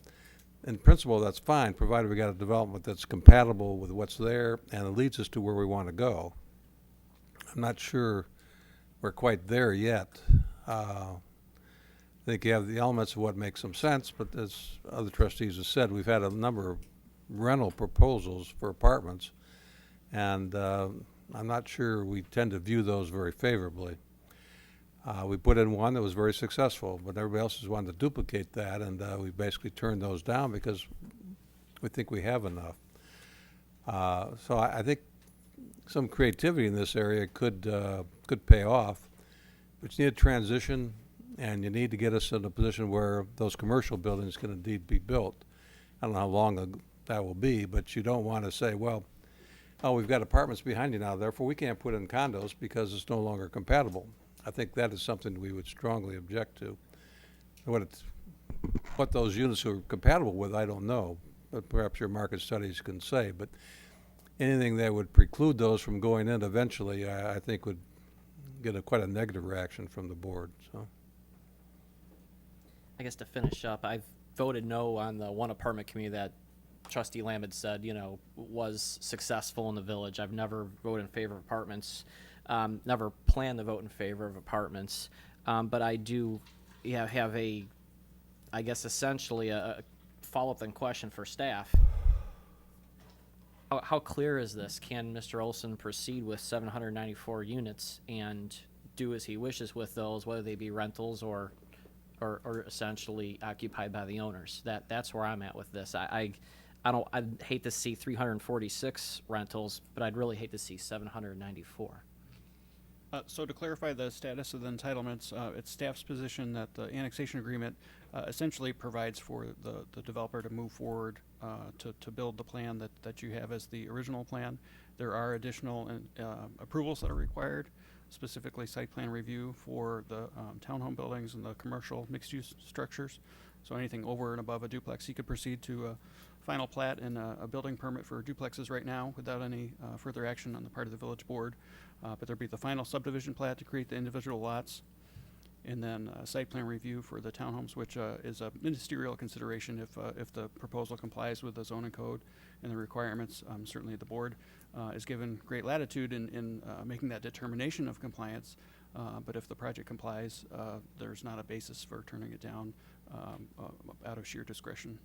in principle, that's fine, provided we got a development that's compatible with what's there and it leads us to where we want to go. I'm not sure we're quite there yet. I think you have the elements of what makes some sense, but as other trustees have said, we've had a number of rental proposals for apartments, and I'm not sure we tend to view those very favorably. We put in one that was very successful, but everybody else has wanted to duplicate that, and we basically turned those down because we think we have enough. So I think some creativity in this area could pay off, but you need a transition, and you need to get us in a position where those commercial buildings can indeed be built. I don't know how long that will be, but you don't want to say, well, oh, we've got apartments behind you now, therefore we can't put in condos because it's no longer compatible. I think that is something we would strongly object to. What those units are compatible with, I don't know, but perhaps your market studies can say. But anything that would preclude those from going in eventually, I think would get quite a negative reaction from the board. So, I guess to finish up, I've voted no on the one apartment community that Trustee Lamb had said, was successful in the village. I've never voted in favor of apartments, never planned to vote in favor of apartments, but I do have I guess essentially a follow-up then question for staff. How clear is this? Can Mr. Olson proceed with 794 units and do as he wishes with those, whether they be rentals or essentially occupied by the owners? That's where I'm at with this. I'd hate to see 346 rentals, but I'd really hate to see 794. So to clarify the status of the entitlements, it's staff's position that the annexation agreement essentially provides for the developer to move forward to build the plan that you have as the original plan. There are additional approvals that are required, specifically site plan review for the townhome buildings and the commercial mixed-use structures. So anything over and above a duplex, he could proceed to a final plat and a building permit for duplexes right now without any further action on the part of the village board. But there'd be the final subdivision plat to create the individual lots, and then site plan review for the townhomes, which is a ministerial consideration if the proposal complies with the zoning code and the requirements. Certainly the board is given great latitude in making that determination of compliance, but if the project complies, there's not a basis for turning it down out of sheer discretion.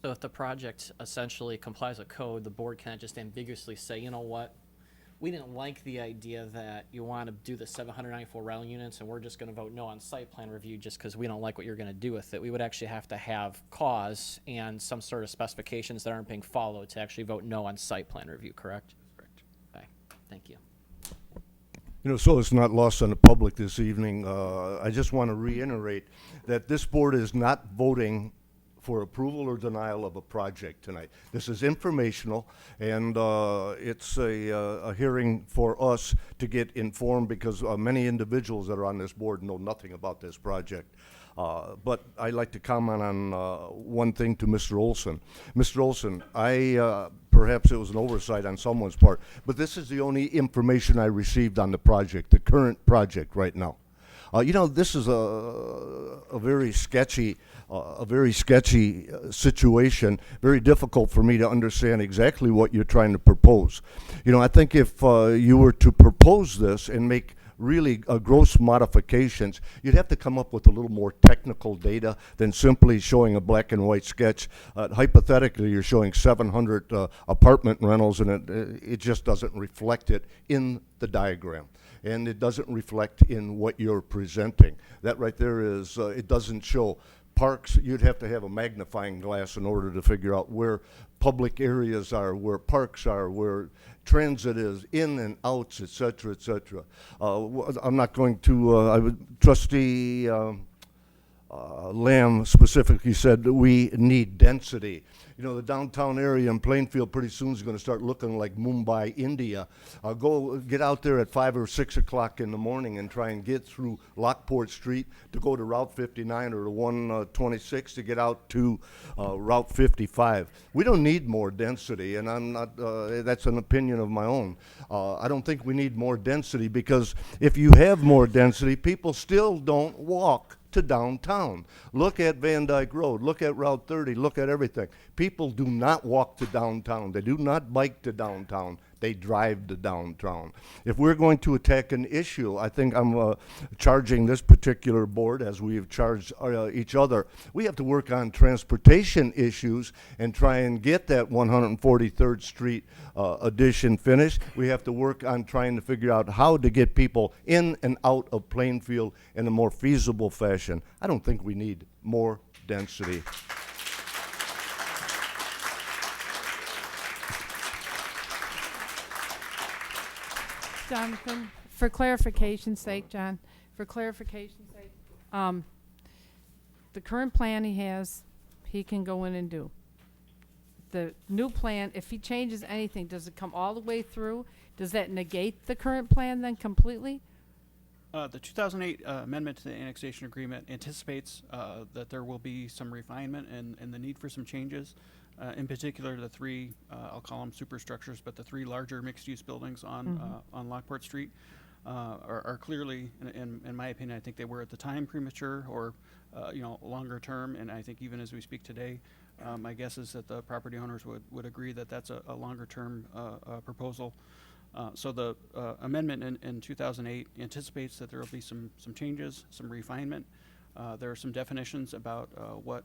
So if the project essentially complies with code, the board can't just ambiguously say, you know what, we didn't like the idea that you want to do the 794 rental units and we're just going to vote no on site plan review just because we don't like what you're going to do with it. We would actually have to have cause and some sort of specifications that aren't being followed to actually vote no on site plan review, correct? Correct. Okay, thank you. You know, so it's not lost on the public this evening, I just want to reiterate that this board is not voting for approval or denial of a project tonight. This is informational, and it's a hearing for us to get informed because many individuals that are on this board know nothing about this project. But I'd like to comment on one thing to Mr. Olson. Mr. Olson, perhaps it was an oversight on someone's part, but this is the only information I received on the project, the current project right now. You know, this is a very sketchy situation, very difficult for me to understand exactly what you're trying to propose. You know, I think if you were to propose this and make really gross modifications, you'd have to come up with a little more technical data than simply showing a black and white sketch. Hypothetically, you're showing 700 apartment rentals, and it just doesn't reflect it in the diagram. And it doesn't reflect in what you're presenting. That right there is, it doesn't show parks. You'd have to have a magnifying glass in order to figure out where public areas are, where parks are, where transit is, in and outs, et cetera, et cetera. I'm not going to, Trustee Lamb specifically said that we need density. You know, the downtown area in Plainfield pretty soon is going to start looking like Mumbai, India. Go get out there at 5 or 6 o'clock in the morning and try and get through Lockport Street to go to Route 59 or to 126 to get out to Route 55. We don't need more density, and I'm not, that's an opinion of my own. I don't think we need more density because if you have more density, people still don't walk to downtown. Look at Van Dyke Road, look at Route 30, look at everything. People do not walk to downtown. They do not bike to downtown. They drive to downtown. If we're going to attack an issue, I think I'm charging this particular board, as we've charged each other, we have to work on transportation issues and try and get that 143rd Street addition finished. We have to work on trying to figure out how to get people in and out of Plainfield in a more feasible fashion. I don't think we need more density. Jonathan, for clarification's sake, John, for clarification's sake, the current plan he has, he can go in and do. The new plan, if he changes anything, does it come all the way through? Does that negate the current plan then completely? The 2008 amendment to the annexation agreement anticipates that there will be some refinement and the need for some changes. In particular, the three, I'll call them superstructures, but the three larger mixed-use buildings on Lockport Street are clearly, in my opinion, I think they were at the time premature or longer term. And I think even as we speak today, my guess is that the property owners would agree that that's a longer term proposal. So the amendment in 2008 anticipates that there will be some changes, some refinement. There are some definitions about what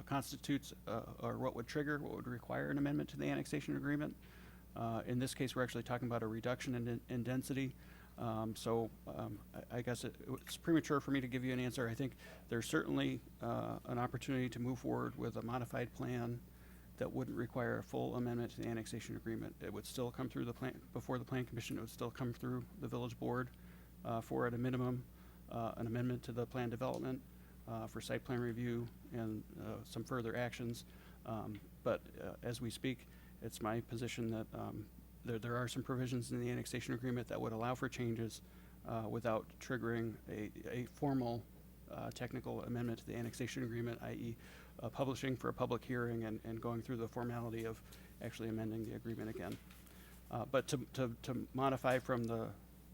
constitutes or what would trigger, what would require an amendment to the annexation agreement. In this case, we're actually talking about a reduction in density. I guess it's premature for me to give you an answer. I think there's certainly an opportunity to move forward with a modified plan that wouldn't require a full amendment to the annexation agreement. It would still come through the plan, before the Plan Commission. It would still come through the Village Board for, at a minimum, an amendment to the plan development for site plan review and some further actions. But as we speak, it's my position that there are some provisions in the annexation agreement that would allow for changes without triggering a formal technical amendment to the annexation agreement, i.e. Publishing for a public hearing and going through the formality of actually amending the agreement again. But to modify from the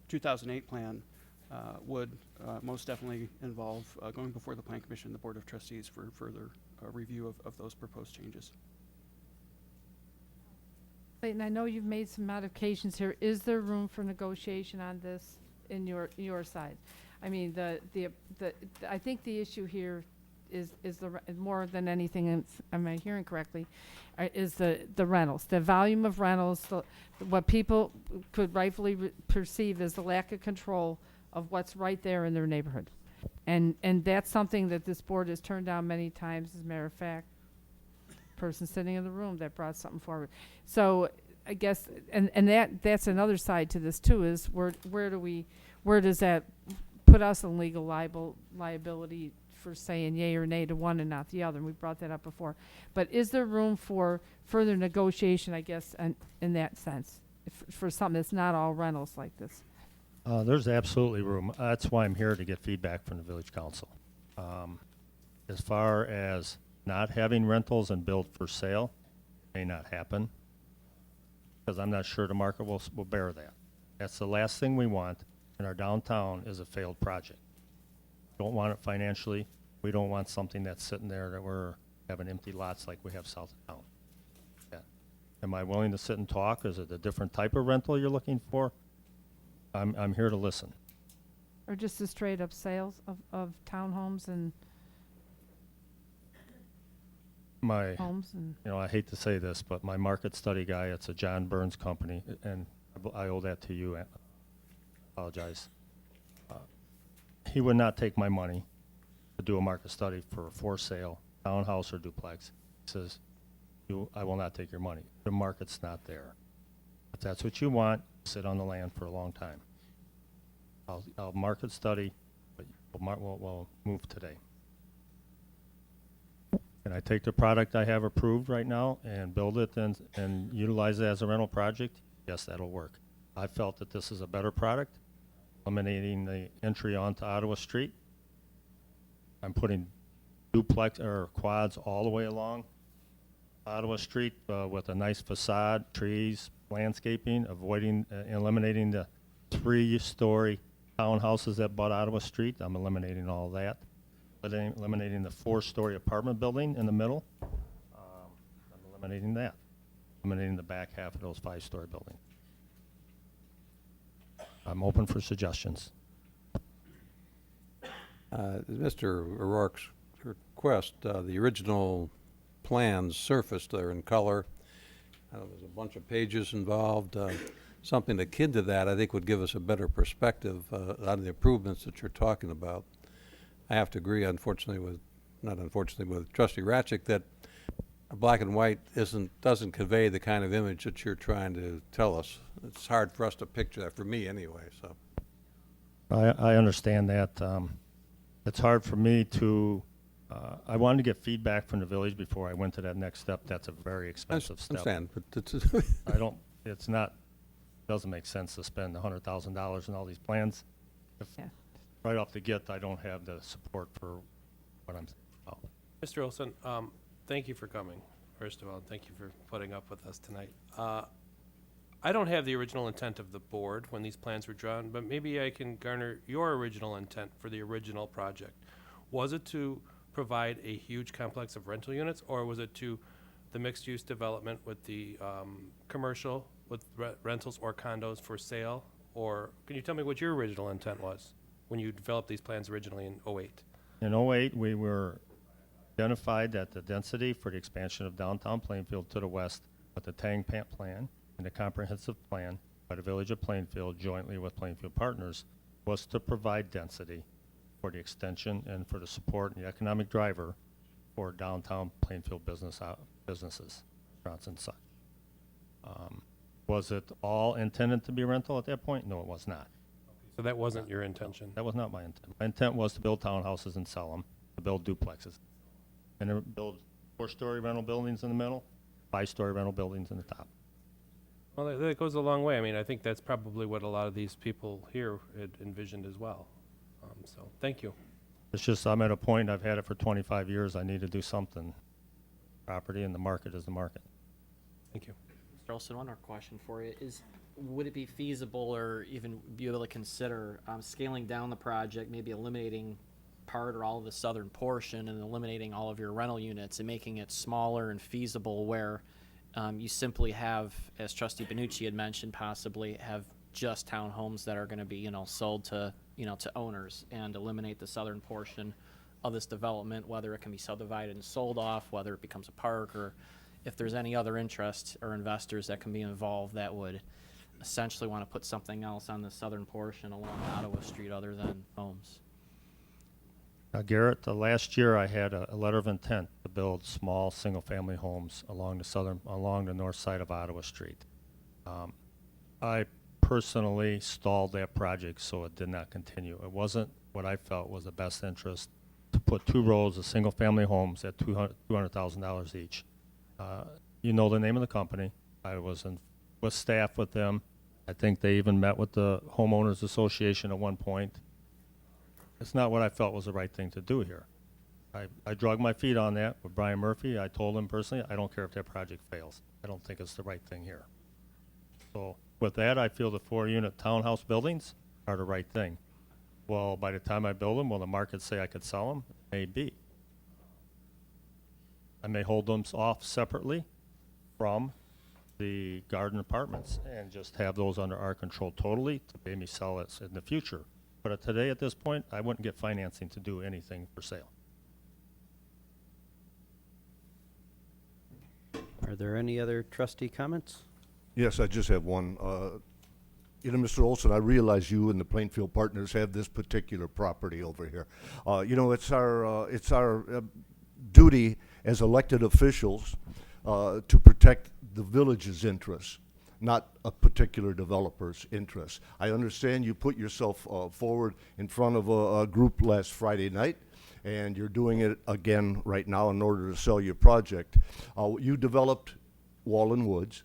2008 plan would most definitely involve going before the Plan Commission and the Board of Trustees for further review of those proposed changes. Clayton, I know you've made some modifications here. Is there room for negotiation on this in your side? I mean, I think the issue here more than anything, am I hearing correctly, is the rentals, the volume of rentals, what people could rightfully perceive as the lack of control of what's right there in their neighborhood. And that's something that this board has turned down many times, as a matter of fact. Person sitting in the room that brought something forward. So I guess, and that's another side to this too, is where does that put us in legal liability for saying yay or nay to one and not the other? And we brought that up before. But is there room for further negotiation, I guess, in that sense, for something that's not all rentals like this? There's absolutely room. That's why I'm here, to get feedback from the village council. As far as not having rentals and build for sale, may not happen, because I'm not sure the market will bear that. That's the last thing we want in our downtown, is a failed project. Don't want it financially. We don't want something that's sitting there that we're having empty lots like we have south of town. Yeah. Am I willing to sit and talk? Is it a different type of rental you're looking for? I'm here to listen. Or just a straight up sales of townhomes and homes? And I hate to say this, but my market study guy, it's a John Burns company, and I owe that to you. Apologize. He would not take my money to do a market study for sale, townhouse or duplex. He says, I will not take your money. The market's not there. If that's what you want, sit on the land for a long time. I'll market study, but we'll move today. Can I take the product I have approved right now and build it and utilize it as a rental project? Yes, that'll work. I felt that this is a better product, eliminating the entry onto Ottawa Street. I'm putting duplex or quads all the way along Ottawa Street with a nice facade, trees, landscaping, eliminating the 3-story townhouses that butt Ottawa Street. I'm eliminating all that. Eliminating the 4-story apartment building in the middle. I'm eliminating that. Eliminating the back half of those 5-story buildings. I'm open for suggestions. Mr. O'Rourke's request, the original plans surfaced there in color. There's a bunch of pages involved. Something akin to that, I think, would give us a better perspective on the improvements that you're talking about. I have to agree, not unfortunately, with Trustee Ratchick, that black and white doesn't convey the kind of image that you're trying to tell us. It's hard for us to picture that, for me anyway. So I understand that. It's hard for me to. I wanted to get feedback from the village before I went to that next step. That's a very expensive step. I understand, but it's doesn't make sense to spend $100,000 on all these plans. Right off the get, I don't have the support for what I'm saying about. Mr. Olson, thank you for coming, first of all, and thank you for putting up with us tonight. I don't have the original intent of the board when these plans were drawn, but maybe I can garner your original intent for the original project. Was it to provide a huge complex of rental units, or was it to the mixed-use development with the commercial, with rentals or condos for sale? Or can you tell me what your original intent was when you developed these plans originally in '08? In '08, we were identified that the density for the expansion of downtown Plainfield to the west with the Tang Pant plan and the comprehensive plan by the Village of Plainfield jointly with Plainfield Partners was to provide density for the extension and for the support and the economic driver for downtown Plainfield businesses, restaurants and such. Was it all intended to be rental at that point? No, it was not. So that wasn't your intention? That was not my intent. My intent was to build townhouses and sell them, to build duplexes, and to build 4-story rental buildings in the middle, 5-story rental buildings in the top. Well, that goes a long way. I mean, I think that's probably what a lot of these people here had envisioned as well. So thank you. It's just I'm at a point, I've had it for 25 years, I need to do something. Property and the market is the market. Thank you. Mr. Olson, one more question for you is, would it be feasible or even be able to consider scaling down the project, maybe eliminating part or all of the southern portion and eliminating all of your rental units and making it smaller and feasible where you simply have, as Trustee Benucci had mentioned, possibly have just townhomes that are going to be, sold to, to owners, and eliminate the southern portion of this development, whether it can be subdivided and sold off, whether it becomes a park, or if there's any other interest or investors that can be involved that would essentially want to put something else on the southern portion along Ottawa Street other than homes. Garrett, last year I had a letter of intent to build small single-family homes along the north side of Ottawa Street. I personally stalled that project, so it did not continue. It wasn't what I felt was the best interest to put 2 rows of single-family homes at $200,000 each. You know the name of the company. I was with staff with them. I think they even met with the homeowners association at one point. It's not what I felt was the right thing to do here. I drug my feet on that with Brian Murphy. I told him personally, I don't care if that project fails. I don't think it's the right thing here. So with that, I feel the 4-unit townhouse buildings are the right thing. Well, by the time I build them, will the market say I could sell them? Maybe. I may hold them off separately from the garden apartments and just have those under our control totally to maybe sell it in the future. But today, at this point, I wouldn't get financing to do anything for sale. Are there any other trustee comments? Yes, I just have one. Mr. Olson, I realize you and the Plainfield Partners have this particular property over here. It's our duty as elected officials to protect the village's interests, not a particular developer's interests. I understand you put yourself forward in front of a group last Friday night, and you're doing it again right now in order to sell your project. You developed Wallen Woods,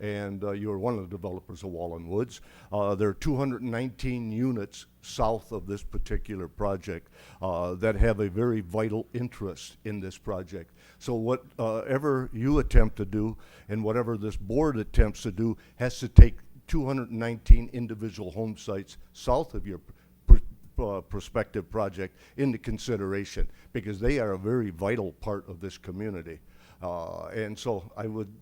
and you're one of the developers of Wallen Woods. There are 219 units south of this particular project that have a very vital interest in this project. So whatever you attempt to do and whatever this board attempts to do has to take 219 individual home sites south of your prospective project into consideration, because they are a very vital part of this community. And so I would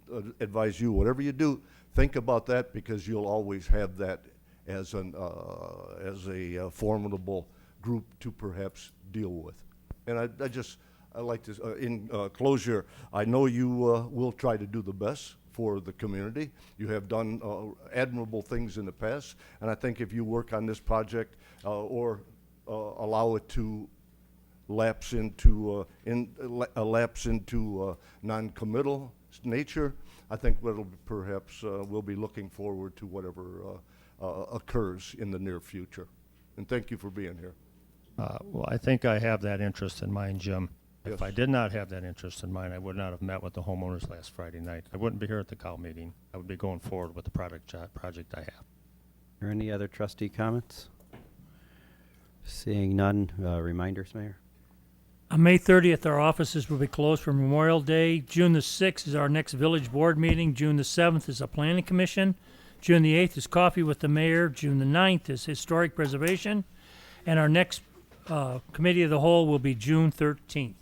advise you, whatever you do, think about that, because you'll always have that as a formidable group to perhaps deal with. And I like to, in closure, I know you will try to do the best for the community. You have done admirable things in the past, and I think if you work on this project or allow it to lapse into non-committal nature, I think perhaps we'll be looking forward to whatever occurs in the near future. And thank you for being here. Well, I think I have that interest in mind, Jim. Yes. If I did not have that interest in mind, I would not have met with the homeowners last Friday night. I wouldn't be here at the COW meeting. I would be going forward with the project I have. Are there any other trustee comments? Seeing none, reminders, Mayor? On May 30th, our offices will be closed for Memorial Day. June the 6th is our next village board meeting. June the 7th is a planning commission. June the 8th is coffee with the mayor. June the 9th is historic preservation. And our next committee of the whole will be June 13th.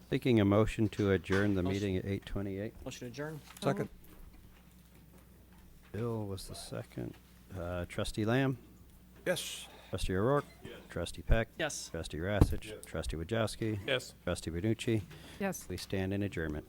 Seeking a motion to adjourn the meeting at 8:28. Motion adjourned. Second. Bill was the second. Trustee Lamb? Yes. Trustee O'Rourke? Trustee Peck? Yes. Trustee Rassich? Trustee Wajowski? Yes. Trustee Benucci? Yes. We stand in adjournment.